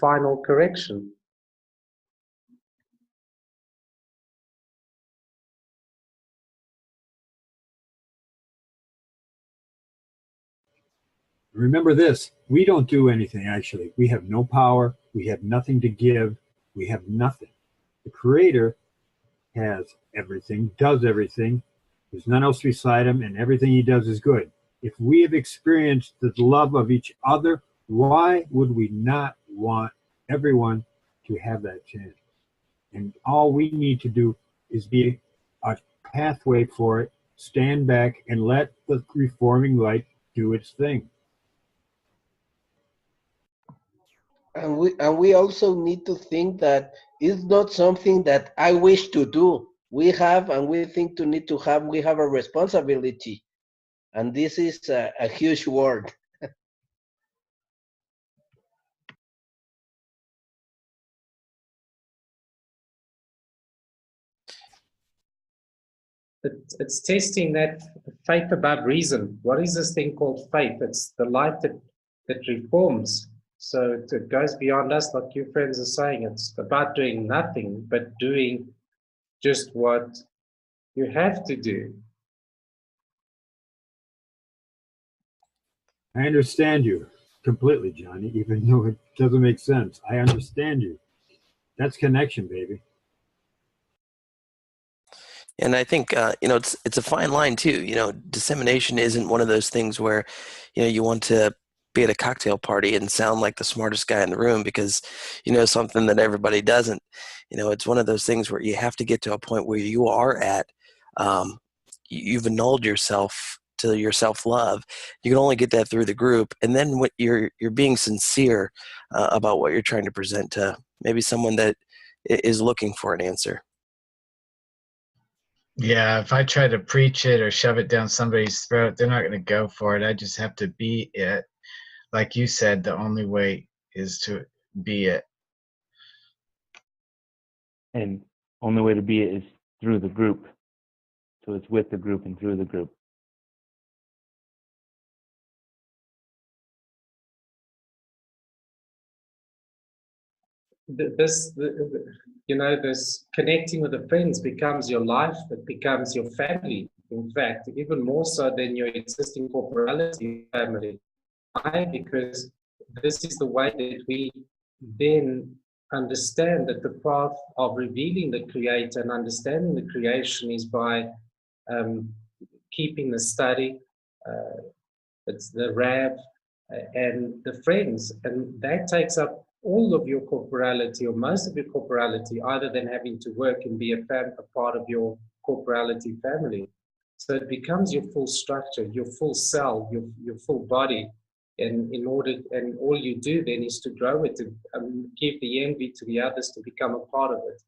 final correction. Remember this, we don't do anything actually. We have no power, we have nothing to give, we have nothing. The Creator has everything, does everything. There's none else beside him, and everything he does is good. If we have experienced the love of each other, why would we not want everyone to have that chance? And all we need to do is be a pathway for it, stand back, and let the reforming light do its thing. And we also need to think that it's not something that I wish to do. We have, and we think to need to have, we have a responsibility. And this is a huge word. It's testing that faith above reason. What is this thing called faith? It's the light that reforms. So it goes beyond us, like you friends are saying. It's about doing nothing, but doing just what you have to do. I understand you completely, Johnny, even though it doesn't make sense. I understand you. That's connection, baby. And I think it's a fine line too. Dissemination isn't one of those things where you want to be at a cocktail party and sound like the smartest guy in the room because you know something that everybody doesn't. It's one of those things where you have to get to a point where you are at you've annulled yourself to your self-love. You can only get that through the group, and then what you're being sincere about what you're trying to present to maybe someone that is looking for an answer. Yeah, if I try to preach it or shove it down somebody's throat, they're not going to go for it. I just have to be it. Like you said, the only way is to be it. And only way to be it is through the group. So it's with the group and through the group. This connecting with the friends becomes your life. It becomes your family. In fact, even more so than your existing corporality family. Why? Because this is the way that we then understand that the path of revealing the Creator and understanding the creation is by keeping the study. It's the RAV and the friends, and that takes up all of your corporality or most of your corporality, other than having to work and be a part of your corporality family. So it becomes your full structure, your full cell, your full body. And all you do then is to grow it, to give the envy to the others to become a part of it.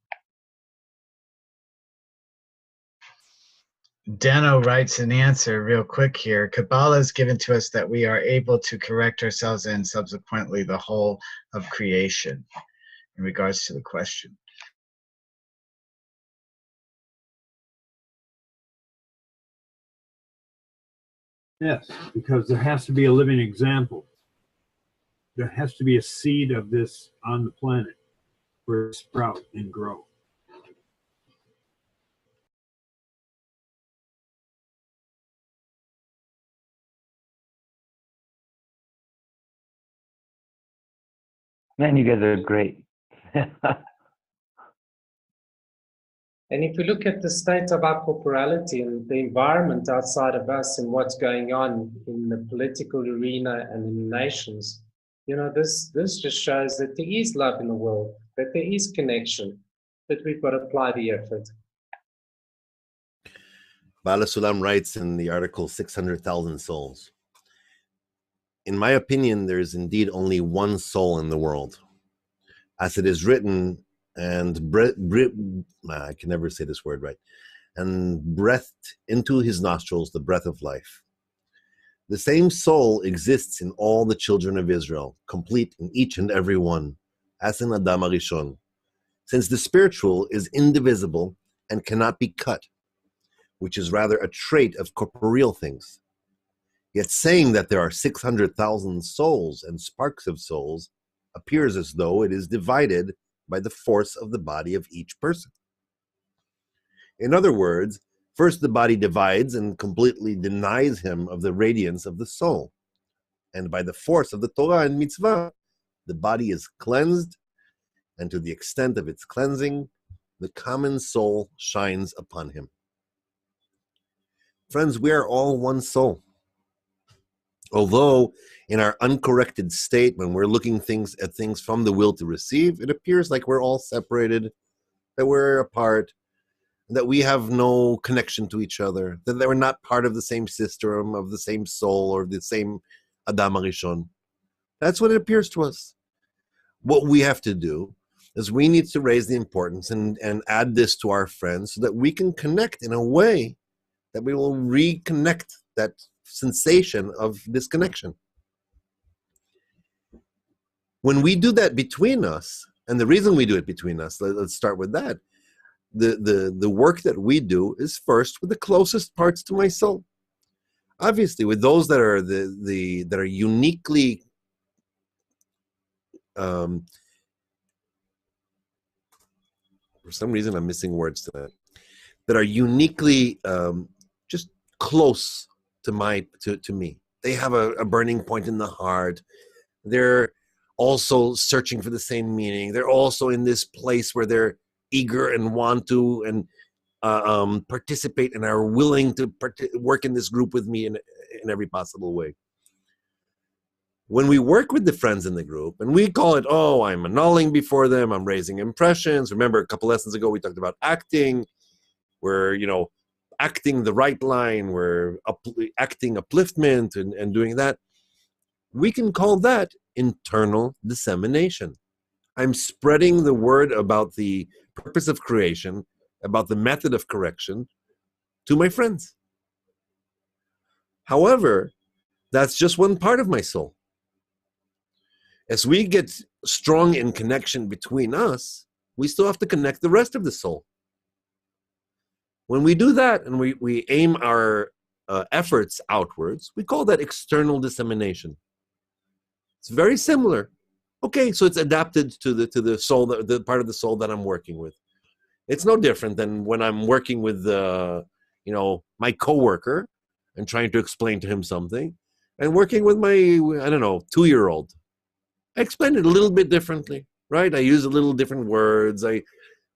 Dano writes an answer real quick here. Kabbalah is given to us that we are able to correct ourselves and subsequently the whole of creation in regards to the question. Yes, because there has to be a living example. There has to be a seed of this on the planet where it sprout and grow. Man, you guys are great. And if we look at the state of our corporality and the environment outside of us and what's going on in the political arena and in the nations, this just shows that there is love in the world, that there is connection, but we've got to apply the effort. Bala Sulam writes in the article 600,000 souls. In my opinion, there is indeed only one soul in the world. As it is written, and I can never say this word right, and breathed into his nostrils the breath of life. The same soul exists in all the children of Israel, complete in each and every one, as in Adam HaRishon, since the spiritual is indivisible and cannot be cut, which is rather a trait of corporeal things. Yet saying that there are 600,000 souls and sparks of souls appears as though it is divided by the force of the body of each person. In other words, first the body divides and completely denies him of the radiance of the soul. And by the force of the Torah and mitzvah, the body is cleansed, and to the extent of its cleansing, the common soul shines upon him. Friends, we are all one soul. Although in our uncorrected state, when we're looking at things from the will to receive, it appears like we're all separated, that we're apart, that we have no connection to each other, that we're not part of the same system, of the same soul, or the same Adam HaRishon. That's what it appears to us. What we have to do is we need to raise the importance and add this to our friends so that we can connect in a way that we will reconnect that sensation of disconnection. When we do that between us, and the reason we do it between us, let's start with that. The work that we do is first with the closest parts to my soul. Obviously, with those that are that are uniquely for some reason I'm missing words to that. That are uniquely just close to me. They have a burning point in the heart. They're also searching for the same meaning. They're also in this place where they're eager and want to and participate and are willing to work in this group with me in every possible way. When we work with the friends in the group, and we call it, oh, I'm annulling before them, I'm raising impressions. Remember, a couple lessons ago, we talked about acting. We're, acting the right line. We're acting upliftment and doing that. We can call that internal dissemination. I'm spreading the word about the purpose of creation, about the method of correction to my friends. However, that's just one part of my soul. As we get strong in connection between us, we still have to connect the rest of the soul. When we do that and we aim our efforts outwards, we call that external dissemination. It's very similar. Okay, so it's adapted to the soul, the part of the soul that I'm working with. It's no different than when I'm working with my coworker and trying to explain to him something, and working with my 2-year-old. I explain it a little bit differently, right? I use a little different words. I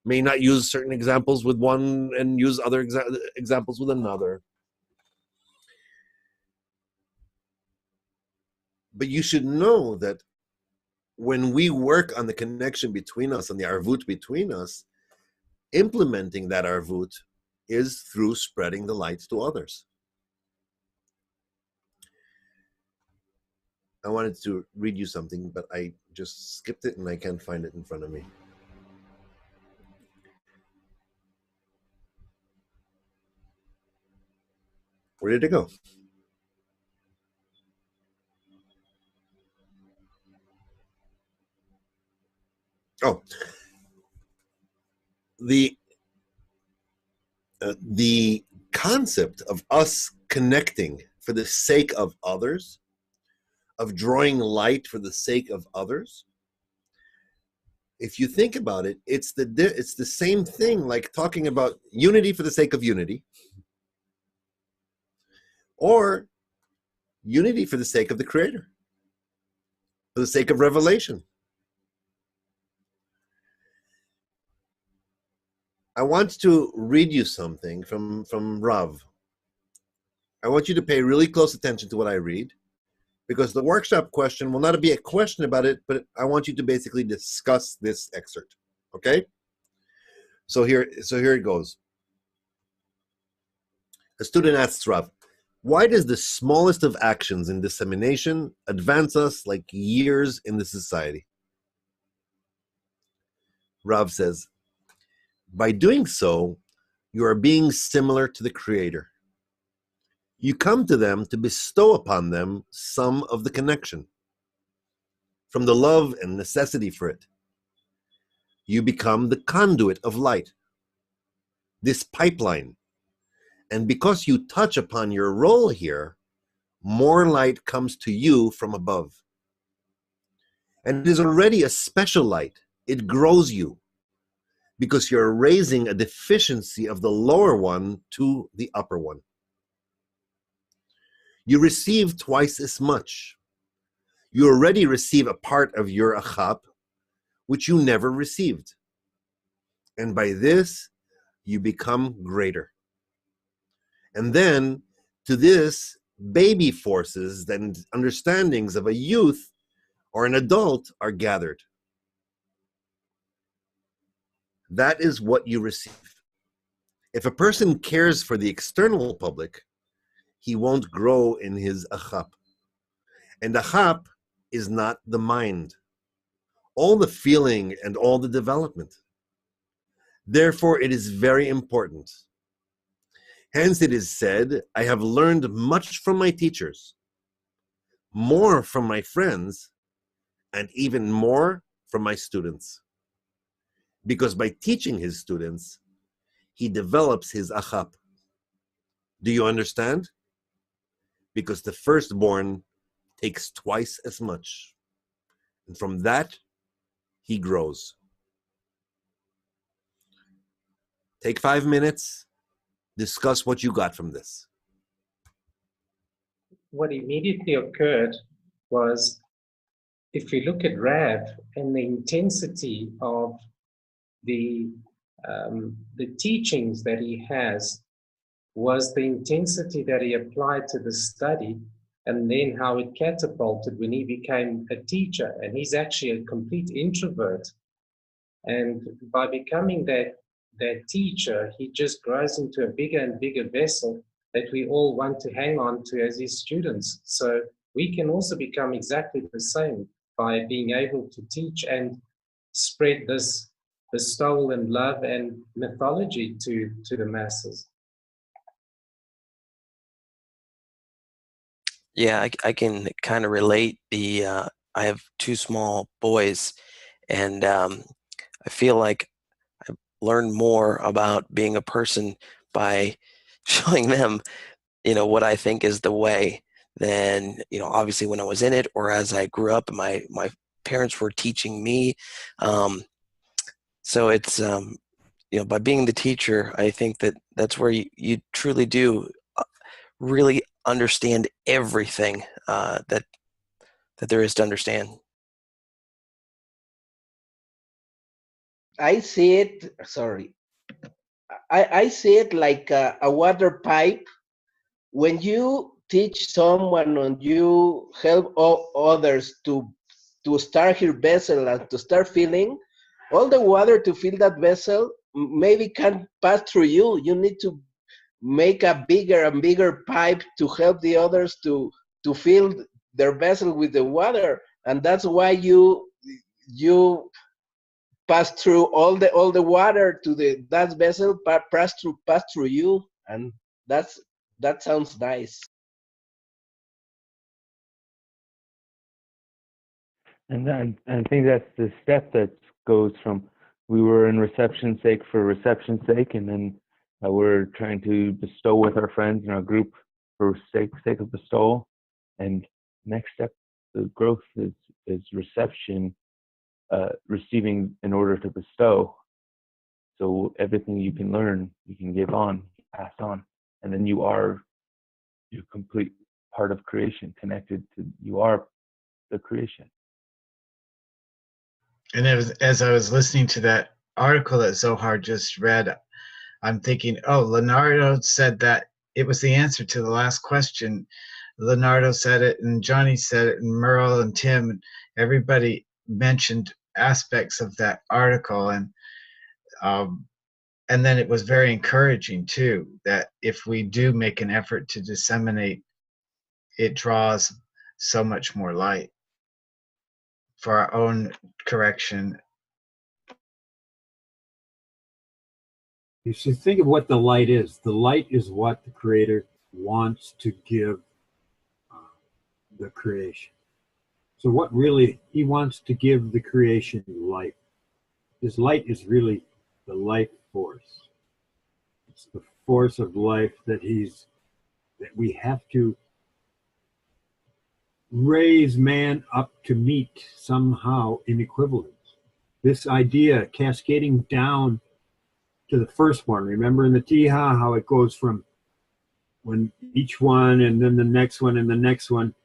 may not use certain examples with one and use other examples with another. But you should know that when we work on the connection between us and the arvut between us, implementing that arvut is through spreading the light to others. I wanted to read you something, but I just skipped it and I can't find it in front of me. Where did it go? Oh, the concept of us connecting for the sake of others, of drawing light for the sake of others, if you think about it, it's the same thing like talking about unity for the sake of unity, or unity for the sake of the Creator, for the sake of revelation. I want to read you something from Rav. I want you to pay really close attention to what I read, because the workshop question will not be a question about it, but I want you to basically discuss this excerpt. Okay? So here it goes. A student asks Rav, why does the smallest of actions in dissemination advance us like years in the society? Rav says, by doing so, you are being similar to the Creator. You come to them to bestow upon them some of the connection. From the love and necessity for it, you become the conduit of light, this pipeline. And because you touch upon your role here, more light comes to you from above. And it is already a special light. It grows you, because you're raising a deficiency of the lower one to the upper one. You receive twice as much, You already receive a part of your achap, which you never received. And by this, you become greater. And then, to this, baby forces and understandings of a youth or an adult are gathered. That is what you receive. If a person cares for the external public, he won't grow in his achap. And achap is not the mind, all the feeling and all the development. Therefore, it is very important. Hence it is said, I have learned much from my teachers, more from my friends, and even more from my students. Because by teaching his students, he develops his achap. Do you understand? Because the firstborn takes twice as much. And from that, he grows. Take 5 minutes, discuss what you got from this. What immediately occurred was, if we look at Rav and the intensity of the teachings that he has, was the intensity that he applied to the study, and then how it catapulted when he became a teacher. And he's actually a complete introvert. And by becoming that teacher, he just grows into a bigger and bigger vessel that we all want to hang on to as his students. So we can also become exactly the same by being able to teach and spread this bestowal and love and mythology to the masses. Yeah, I can kind of relate. I have 2 small boys, and I feel like I've learned more about being a person by showing them, what I think is the way than, obviously when I was in it or as I grew up and my parents were teaching me. So it's, by being the teacher, I think that's where you truly do really understand everything that there is to understand. I see it, sorry. I see it like a water pipe. When you teach someone and you help others to start her vessel and to start filling, all the water to fill that vessel maybe can't pass through you. You need to make a bigger and bigger pipe to help the others to fill their vessel with the water. And that's why you pass through all the water to that vessel, pass through you, and that sounds nice. And then I think that's the step that goes from we were in reception's sake for reception's sake, and then we're trying to bestow with our friends in our group for sake of bestowal. And next step, the growth is reception, receiving in order to bestow. So everything you can learn, you can give on, pass on, and then you're complete part of creation, connected to, you are the creation. And as I was listening to that article that Zohar just read, I'm thinking, oh, Leonardo said that it was the answer to the last question. Leonardo said it, and Johnny said it, and Merle and Tim, and everybody mentioned aspects of that article. And then it was very encouraging too, that if we do make an effort to disseminate, it draws so much more light for our own correction. You should think of what the light is. The light is what the Creator wants to give the creation. So what really, He wants to give the creation life. His light is really the life force. It's the force of life that we have to raise man up to meet somehow in equivalence. This idea cascading down to the first one. Remember in the Tiha how it goes from when each one and then the next one and the next one,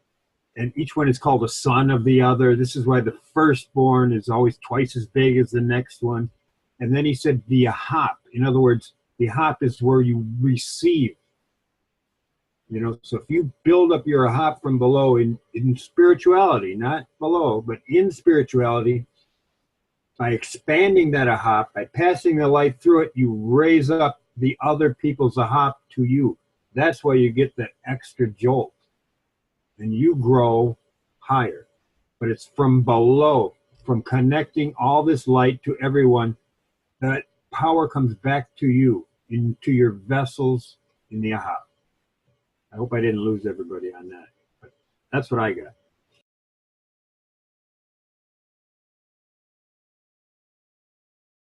and each one is called a son of the other. This is why the firstborn is always twice as big as the next one. And then he said the ahop. In other words, the ahop is where you receive. You know, so if you build up your ahop from below in spirituality, not below, but in spirituality, by expanding that ahop, by passing the light through it, you raise up the other people's ahop to you. That's why you get that extra jolt. And you grow higher. But it's from below, from connecting all this light to everyone, that power comes back to you, into your vessels in the ahop. I hope I didn't lose everybody on that. But that's what I got.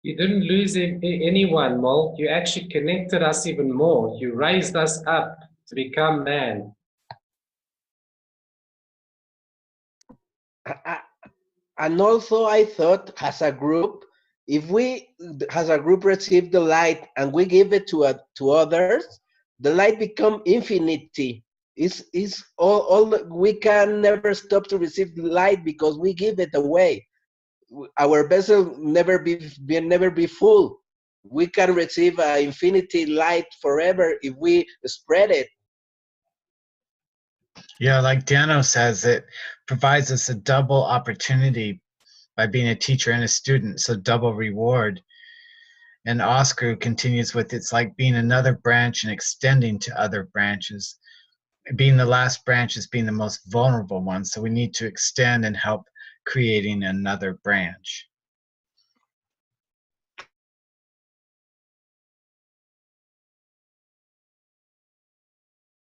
You didn't lose anyone, Mal. You actually connected us even more. You raised us up to become man. And also I thought, as a group, if we as a group receive the light and we give it to others, the light become infinity. Is all we can never stop to receive the light because we give it away. Our vessel never be full. We can receive infinity light forever if we spread it. Yeah, like Dano says, it provides us a double opportunity by being a teacher and a student, so double reward. And Oscar continues with, it's like being another branch and extending to other branches. Being the last branch is being the most vulnerable one, so we need to extend and help creating another branch.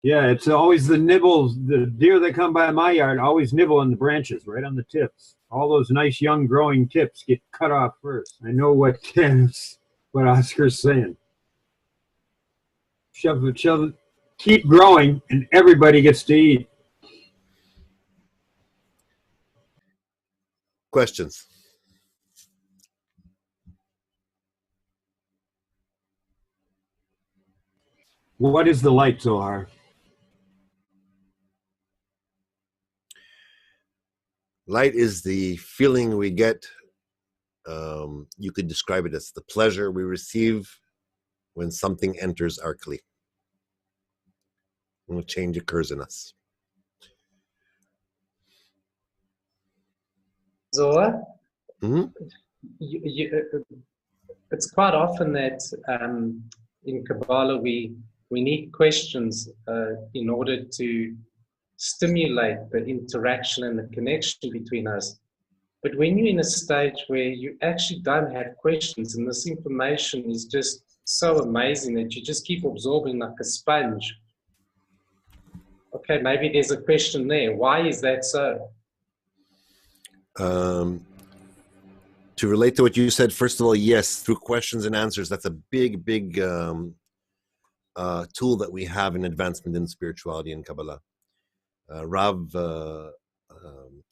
Yeah, it's always the nibbles. The deer that come by my yard always nibble on the branches, right on the tips. All those nice young growing tips get cut off first. I know what Oscar's saying. Shove it, keep growing, and everybody gets to eat. Questions? What is the light, Zohar? Light is the feeling we get. You could describe it as the pleasure we receive when something enters our kli. When a change occurs in us. Zohar? Mm-hmm. It's quite often that in Kabbalah we need questions in order to stimulate the interaction and the connection between us. But when you're in a stage where you actually don't have questions and this information is just so amazing that you just keep absorbing like a sponge. Okay, maybe there's a question there. Why is that so? To relate to what you said, first of all, yes, through questions and answers, that's a big tool that we have in advancement in spirituality and Kabbalah. Rav,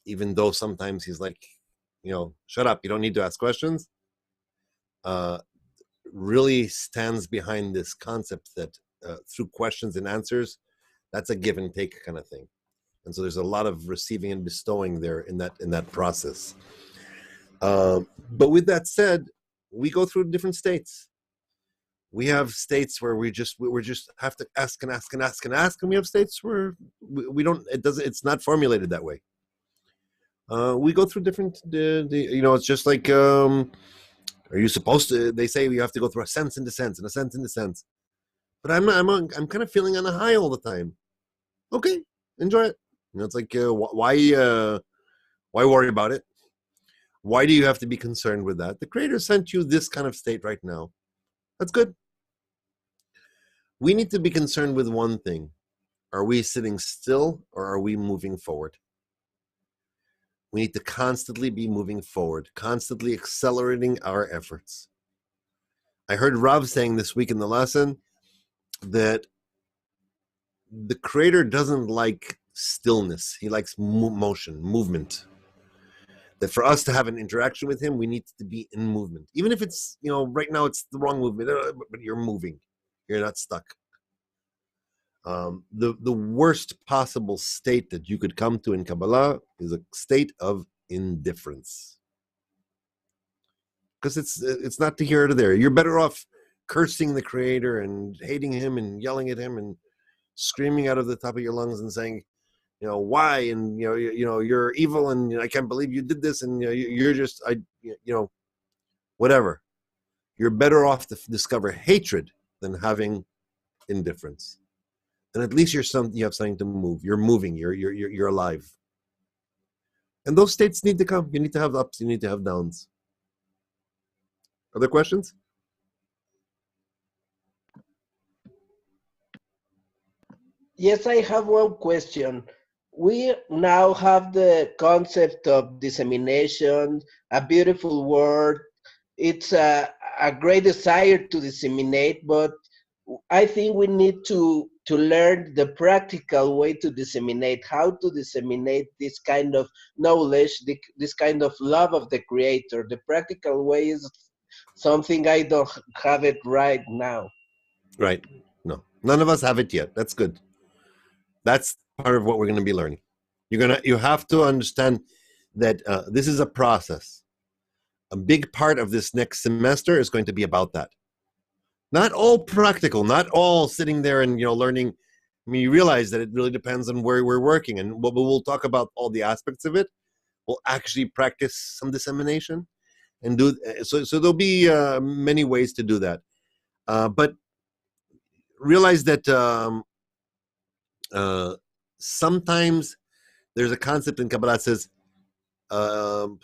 even though sometimes he's like, shut up, you don't need to ask questions, really stands behind this concept that through questions and answers, that's a give and take kind of thing. And so there's a lot of receiving and bestowing there in that process. But with that said, we go through different states. We have states where we just have to ask and ask and ask and ask, and we have states where we don't. It's not formulated that way. We go through different. It's just like, are you supposed to? They say you have to go through ascents and descents and ascents and descents. But I'm kind of feeling on a high all the time. Okay, enjoy it. It's like why worry about it? Why do you have to be concerned with that? The Creator sent you this kind of state right now. That's good. We need to be concerned with one thing. Are we sitting still or are we moving forward? We need to constantly be moving forward, constantly accelerating our efforts. I heard Rav saying this week in the lesson that the Creator doesn't like stillness. He likes motion, movement. That for us to have an interaction with him, we need to be in movement. Even if it's, right now it's the wrong movement, but you're moving. You're not stuck. The worst possible state that you could come to in Kabbalah is a state of indifference. Because it's not to here or there. You're better off cursing the Creator and hating Him and yelling at Him and screaming out of the top of your lungs and saying, why, and you're evil, and I can't believe you did this, and you're just whatever. You're better off to discover hatred than having indifference. And at least you have something to move. You're moving. You're alive. And those states need to come. You need to have ups. You need to have downs. Other questions? Yes, I have one question. We now have the concept of dissemination, a beautiful word. It's a great desire to disseminate, but I think we need to learn the practical way to disseminate, how to disseminate this kind of knowledge, this kind of love of the Creator. The practical way is something I don't have it right now. Right. No, none of us have it yet. That's good. That's part of what we're going to be learning. You have to understand that this is a process. A big part of this next semester is going to be about that. Not all practical, not all sitting there and learning. I mean, you realize that it really depends on where we're working, and we'll talk about all the aspects of it. We'll actually practice some dissemination, and do so. So there'll be many ways to do that, but realize that sometimes there's a concept in Kabbalah that says Shev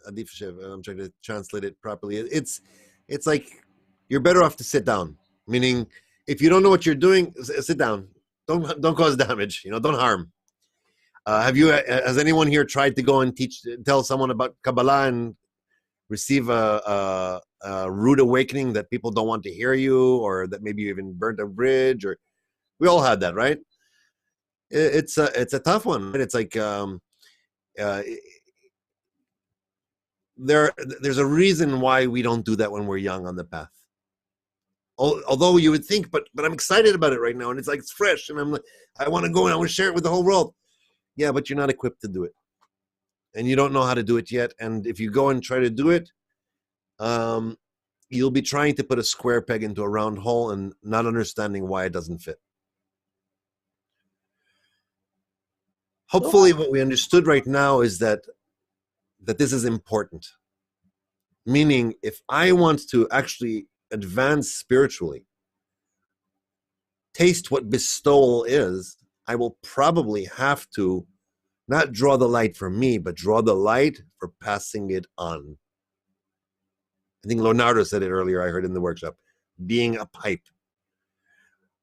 Adif Shev. I'm trying to translate it properly. It's like you're better off to sit down. Meaning, if you don't know what you're doing, sit down. Don't cause damage. Don't harm. Has anyone here tried to go and tell someone about Kabbalah and receive a rude awakening that people don't want to hear you, or that maybe you even burnt a bridge? Or we all had that, right? It's a tough one. Right? It's like there's a reason why we don't do that when we're young on the path. Although you would think, but I'm excited about it right now, and it's like it's fresh, and I'm like, I want to go and I want to share it with the whole world. Yeah, but you're not equipped to do it, and you don't know how to do it yet. And if you go and try to do it, you'll be trying to put a square peg into a round hole and not understanding why it doesn't fit. Hopefully, what we understood right now is that this is important. Meaning, if I want to actually advance spiritually, taste what bestowal is, I will probably have to not draw the light for me, but draw the light for passing it on. I think Leonardo said it earlier, I heard in the workshop, being a pipe.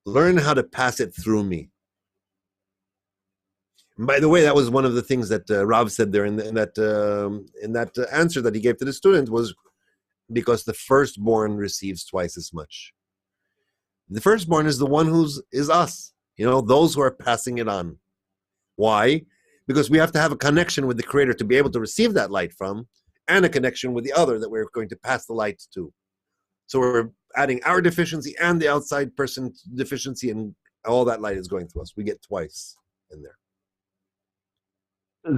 Learn how to pass it through me. And by the way, that was one of the things that Rav said there in that answer that he gave to the student, was because the firstborn receives twice as much. The firstborn is the one is us, those who are passing it on. Why? Because we have to have a connection with the Creator to be able to receive that light from, and a connection with the other that we're going to pass the light to. So we're adding our deficiency and the outside person's deficiency, and all that light is going through us. We get twice in there.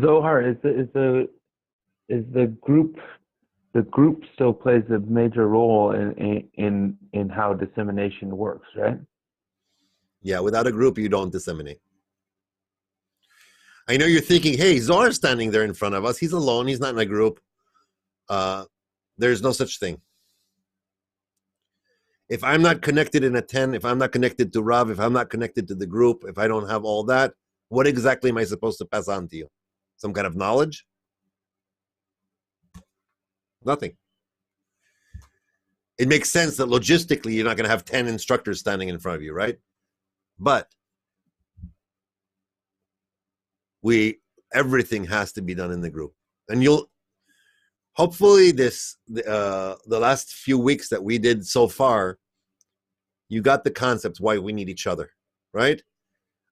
Zohar, is the group still plays a major role in how dissemination works, right? Yeah, without a group, you don't disseminate. I know you're thinking, hey, Zohar's standing there in front of us. He's alone. He's not in a group. There's no such thing. If I'm not connected in a 10, if I'm not connected to Rav, if I'm not connected to the group, if I don't have all that, what exactly am I supposed to pass on to you? Some kind of knowledge? Nothing. It makes sense that logistically you're not going to have 10 instructors standing in front of you, right? But everything has to be done in the group. And hopefully the last few weeks that we did so far, you got the concept why we need each other, right?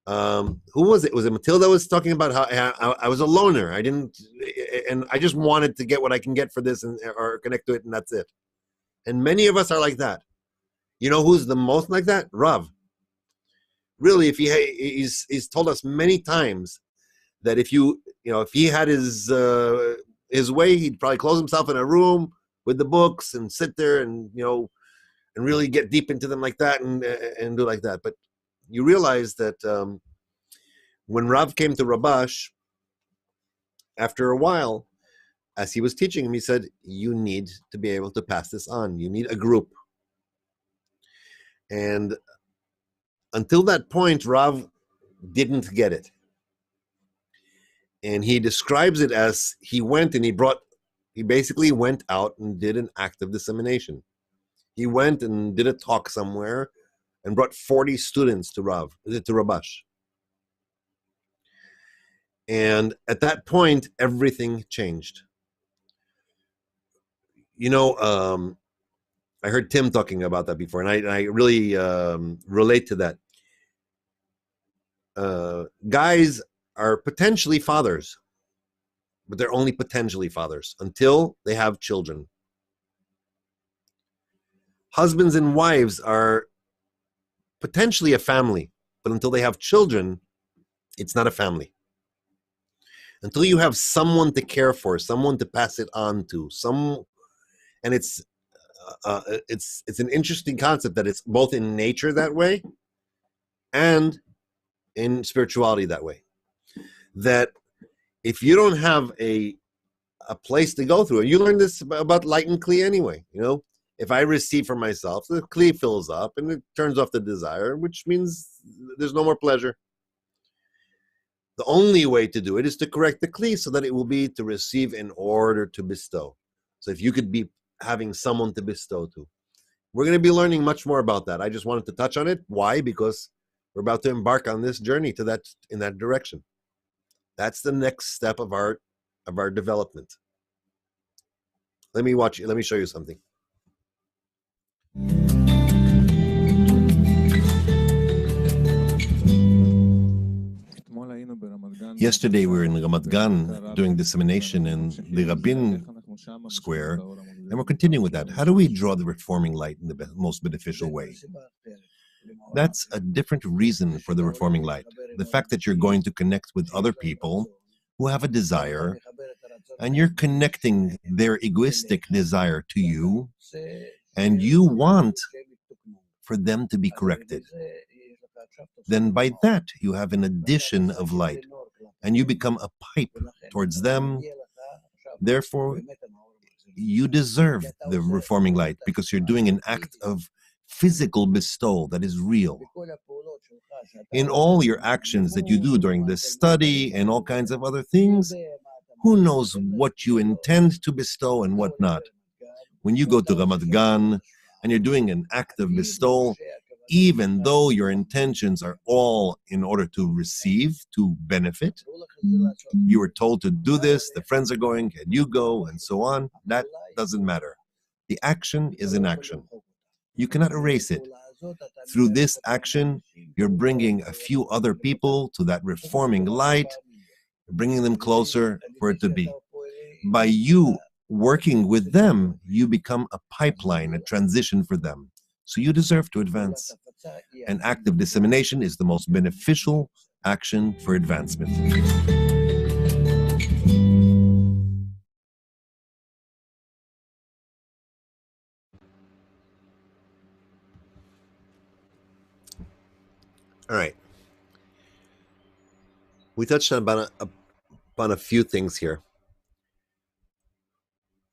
Who was it? Was it Matilda was talking about how I was a loner? And I just wanted to get what I can get for this or connect to it, and that's it. And many of us are like that. You know who's the most like that? Rav. really, if he's told us many times that if if he had his way, he'd probably close himself in a room with the books and sit there and and really get deep into them like that and do like that. But you realize that when Rav came to Rabash, after a while, as he was teaching him, he said, you need to be able to pass this on. You need a group. And until that point, Rav didn't get it. And he describes it as he basically went out and did an act of dissemination. He went and did a talk somewhere and brought 40 students to Rabash. And at that point, everything changed. I heard Tim talking about that before, and I really relate to that. Guys are potentially fathers, but they're only potentially fathers until they have children. Husbands and wives are potentially a family, but until they have children, it's not a family. Until you have someone to care for, someone to pass it on to, and it's an interesting concept that it's both in nature that way and in spirituality that way. That if you don't have a place to go through, and you learn this about light and kli anyway, if I receive for myself, the kli fills up and it turns off the desire, which means there's no more pleasure. The only way to do it is to correct the kli so that it will be to receive in order to bestow. So if you could be having someone to bestow to. We're going to be learning much more about that. I just wanted to touch on it. Why? Because we're about to embark on this journey in that direction. That's the next step of our development. Let me show you something. Yesterday we were in Ramat Gan doing dissemination in the Rabin Square, and we're continuing with that. How do we draw the reforming light in the most beneficial way? That's a different reason for the reforming light. The fact that you're going to connect with other people who have a desire, and you're connecting their egoistic desire to you, and you want for them to be corrected. Then by that, you have an addition of light, and you become a pipe towards them. Therefore, you deserve the reforming light because you're doing an act of physical bestowal that is real. In all your actions that you do during this study and all kinds of other things, who knows what you intend to bestow and what not? When you go to Ramat Gan and you're doing an act of bestowal, even though your intentions are all in order to receive, to benefit, you were told to do this, the friends are going, and you go, and so on, that doesn't matter. The action is an action. You cannot erase it. Through this action, you're bringing a few other people to that reforming light, bringing them closer for it to be. By you working with them, you become a pipeline, a transition for them. So you deserve to advance. An act of dissemination is the most beneficial action for advancement. All right. We touched upon a few things here.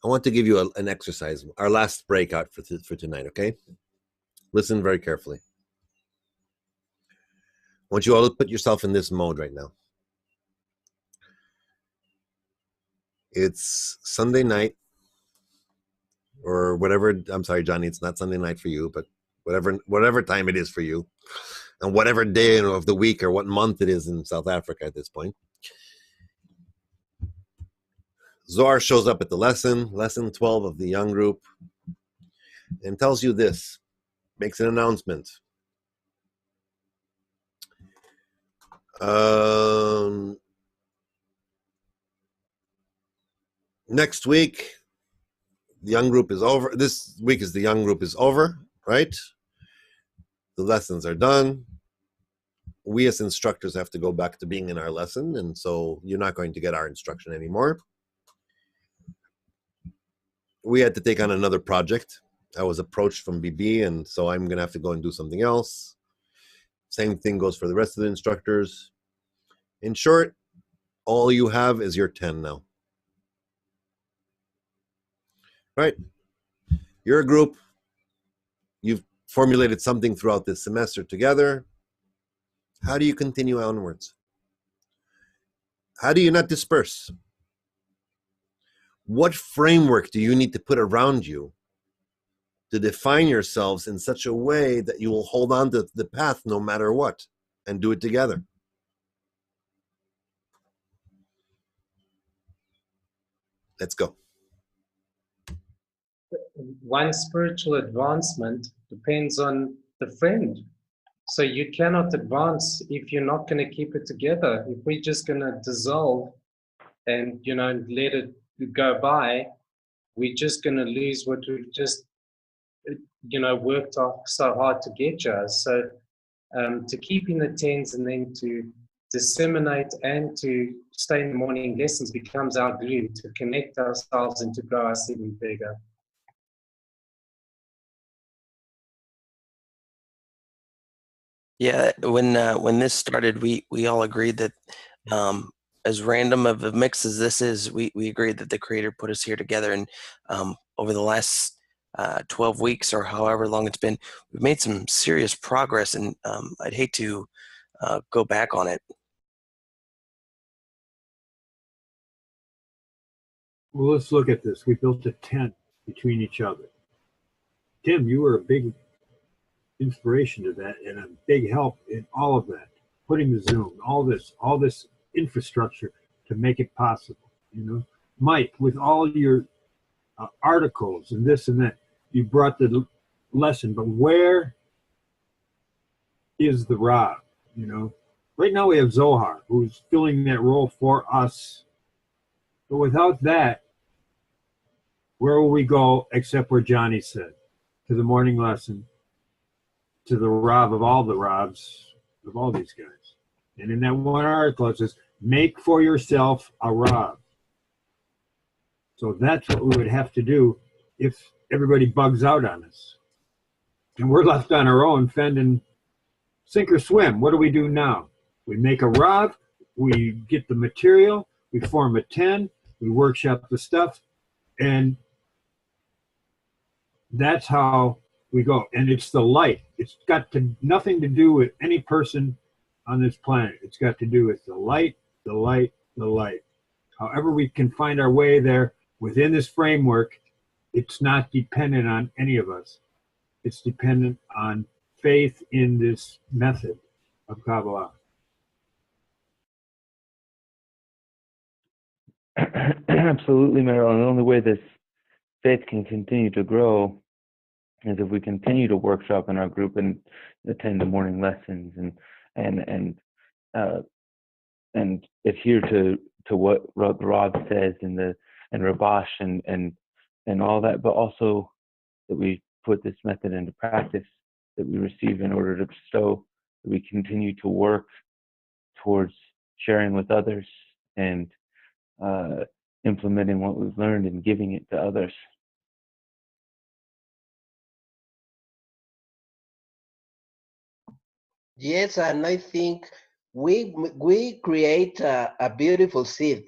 I want to give you an exercise, our last breakout for tonight, okay? Listen very carefully. I want you all to put yourself in this mode right now. It's Sunday night, or whatever. I'm sorry, Johnny, it's not Sunday night for you, but whatever time it is for you, and whatever day of the week or what month it is in South Africa at this point. Zohar shows up at the lesson 12 of the young group, and tells you this, makes an announcement. Next week, the young group is over. This week is the young group is over, right? The lessons are done. we as instructors have to go back to being in our lesson, and so you're not going to get our instruction anymore. We had to take on another project. I was approached from BB, and so I'm going to have to go and do something else. Same thing goes for the rest of the instructors. In short, all you have is your 10 now. Right? You're a group. You've formulated something throughout this semester together. How do you continue onwards? How do you not disperse? What framework do you need to put around you to define yourselves in such a way that you will hold on to the path no matter what and do it together? Let's go. One spiritual advancement depends on the friend. So you cannot advance if you're not going to keep it together. If we're just going to dissolve and, let it go by, we're just going to lose what we've just, worked off so hard to get you. So to keep in the tens and then to disseminate and to stay in the morning lessons becomes our glue to connect ourselves and to grow us even bigger. Yeah, when this started, we all agreed that as random of a mix as this is, we agreed that the Creator put us here together, and over the last 12 weeks or however long it's been, we've made some serious progress, and I'd hate to go back on it. Well, let's look at this. We built a tent between each other. Tim, you were a big inspiration to that and a big help in all of that. Putting the Zoom, all this infrastructure to make it possible. Mike, with all your articles and this and that, you brought the lesson. But where is the Rob? Right now we have Zohar, who's filling that role for us. But without that, where will we go except where Johnny said? To the morning lesson, to the Rob of all the Robs, of all these guys. And in that one article, it says, make for yourself a Rob. So that's what we would have to do if everybody bugs out on us. And we're left on our own, fend and sink or swim. What do we do now? We make a Rob, we get the material, we form a 10, we workshop the stuff, and that's how we go. And it's the light. It's got nothing to do with any person on this planet. It's got to do with the light, the light, the light. However we can find our way there within this framework, it's not dependent on any of us. It's dependent on faith in this method of Kabbalah. Absolutely, Marilyn. The only way this faith can continue to grow is if we continue to workshop in our group and attend the morning lessons and adhere to what Rob says and Rabash and all that, but also that we put this method into practice that we receive in order to bestow, that we continue to work towards sharing with others and implementing what we've learned and giving it to others. Yes, and I think we create a beautiful seed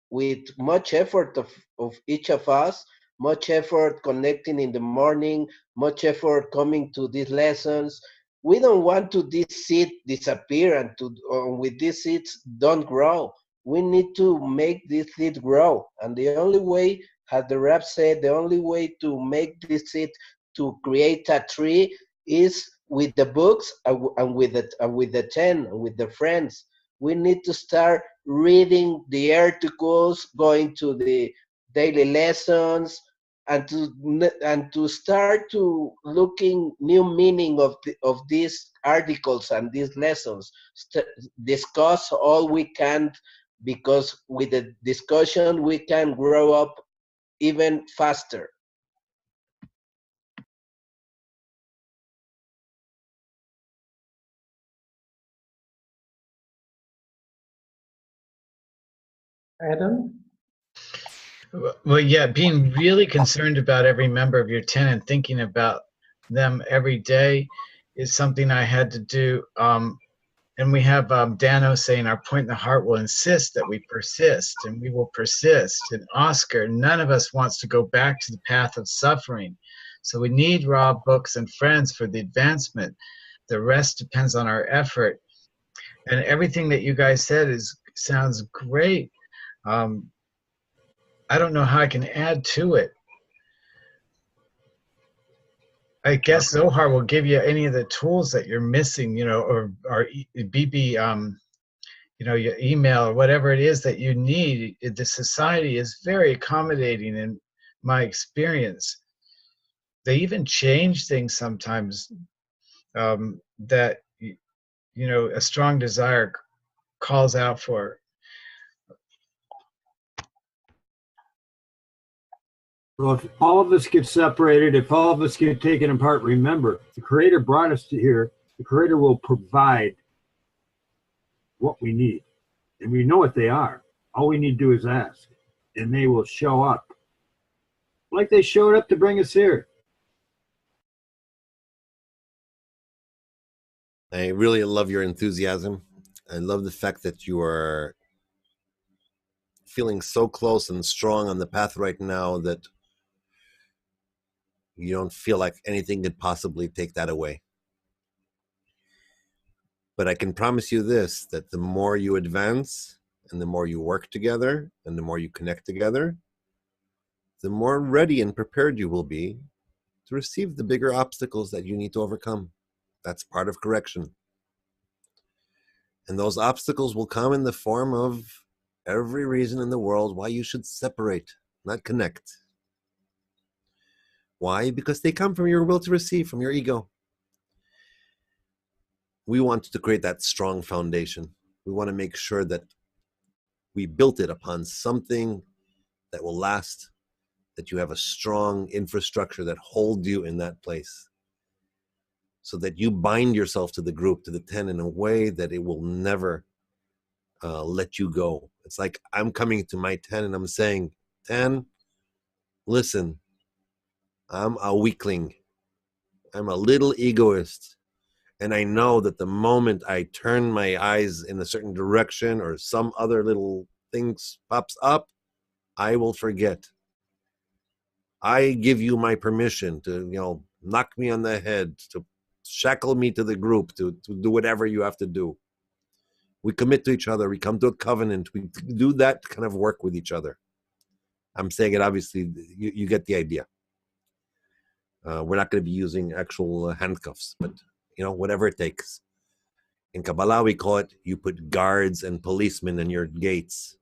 with much effort of each of us, much effort connecting in the morning, much effort coming to these lessons. We don't want to this seed disappear and with these seeds don't grow. We need to make this seed grow, and the only way, as the rap said, the only way to make this seed to create a tree is with the books and with the 10 and with the friends. We need to start reading the articles, going to the daily lessons, and to start to looking new meaning of these articles and these lessons. Discuss all we can, because with the discussion we can grow up even faster. Adam? Well, yeah, being really concerned about every member of your 10 and thinking about them every day is something I had to do. And we have Dano saying our point in the heart will insist that we persist, and we will persist. And Oscar, none of us wants to go back to the path of suffering. So we need raw books and friends for the advancement. The rest depends on our effort. And everything that you guys said sounds great. I don't know how I can add to it. I guess Zohar will give you any of the tools that you're missing, you know, or BB, you know, your email or whatever it is that you need. The society is very accommodating in my experience. They even change things sometimes that, you know, a strong desire calls out for. Well, if all of us get separated, if all of us get taken apart, remember, the Creator brought us to here. The Creator will provide what we need. And we know what they are. All we need to do is ask. And they will show up. Like they showed up to bring us here. I really love your enthusiasm. I love the fact that you are feeling so close and strong on the path right now that you don't feel like anything could possibly take that away. But I can promise you this, that the more you advance and the more you work together and the more you connect together, the more ready and prepared you will be to receive the bigger obstacles that you need to overcome. That's part of correction. And those obstacles will come in the form of every reason in the world why you should separate, not connect. Why? Because they come from your will to receive, from your ego. We want to create that strong foundation. We want to make sure that we built it upon something that will last, that you have a strong infrastructure that holds you in that place, so that you bind yourself to the group, to the 10, in a way that it will never let you go. It's like I'm coming to my 10 and I'm saying, 10, listen, I'm a weakling. I'm a little egoist. And I know that the moment I turn my eyes in a certain direction or some other little thing pops up, I will forget. I give you my permission to, knock me on the head, to shackle me to the group, to do whatever you have to do. We commit to each other. We come to a covenant. We do that kind of work with each other. I'm saying it, obviously, you get the idea. We're not going to be using actual handcuffs, but, whatever it takes. In Kabbalah, we call it, you put guards and policemen in your gates.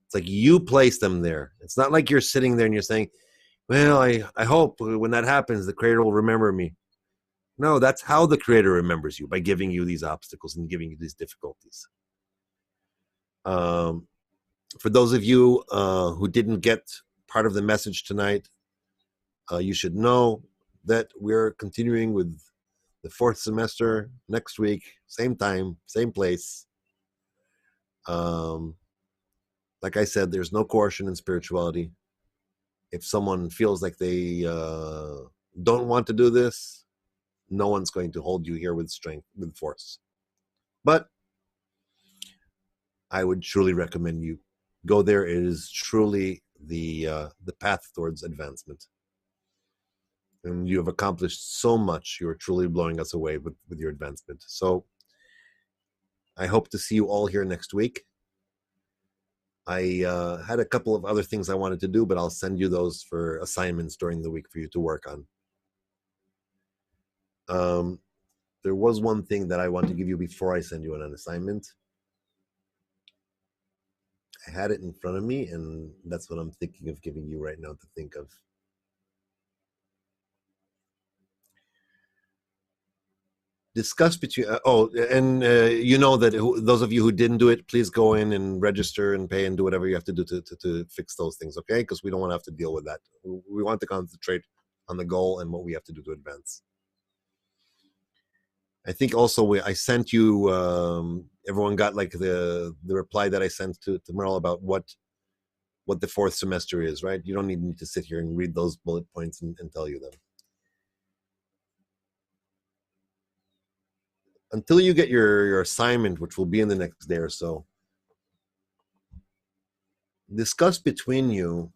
It's like you place them there. It's not like you're sitting there and you're saying, well, I hope when that happens, the Creator will remember me. No, that's how the Creator remembers you, by giving you these obstacles and giving you these difficulties. For those of you who didn't get part of the message tonight, you should know that we're continuing with the 4th semester next week, same time, same place. Like I said, there's no coercion in spirituality. If someone feels like they don't want to do this, no one's going to hold you here with strength, with force. But I would truly recommend you go there. It is truly the path towards advancement. And you have accomplished so much. You're truly blowing us away with your advancement. So I hope to see you all here next week. I had a couple of other things I wanted to do, but I'll send you those for assignments during the week for you to work on. There was one thing that I want to give you before I send you on an assignment. I had it in front of me, and that's what I'm thinking of giving you right now to think of. Discuss between, you know that those of you who didn't do it, please go in and register and pay and do whatever you have to do to fix those things, okay? Because we don't want to have to deal with that. We want to concentrate on the goal and what we have to do to advance. I think also I sent you Everyone got like the reply that I sent to Merle about what the fourth semester is, right? You don't need me to sit here and read those bullet points and tell you them. Until you get your assignment, which will be in the next day or so, discuss between you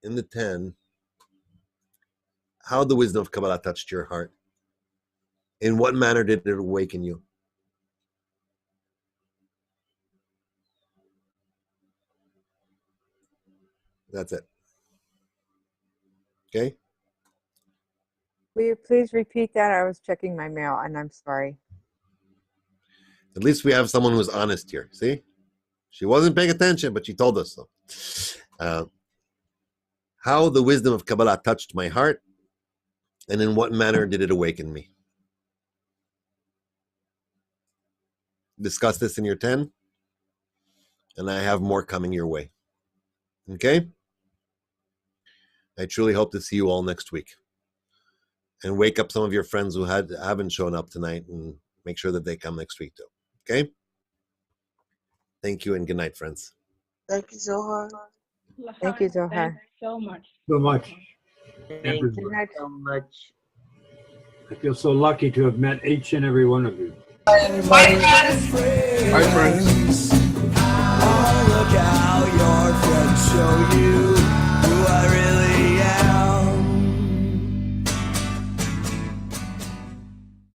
in the 10 how the wisdom of Kabbalah touched your heart. In what manner did it awaken you? That's it. Okay? Will you please repeat that? I was checking my mail and I'm sorry. At least we have someone who's honest here. See? She wasn't paying attention, but she told us so. How the wisdom of Kabbalah touched my heart, and in what manner did it awaken me? Discuss this in your 10, and I have more coming your way. Okay? I truly hope to see you all next week. And wake up some of your friends who haven't shown up tonight and make sure that they come next week too. Okay? Thank you and good night, friends. Thank you, Zohar. Thank you, Zohar. Thank you so much. So much. Thank you so much. I feel so lucky to have met each and every one of you. Bye, friends.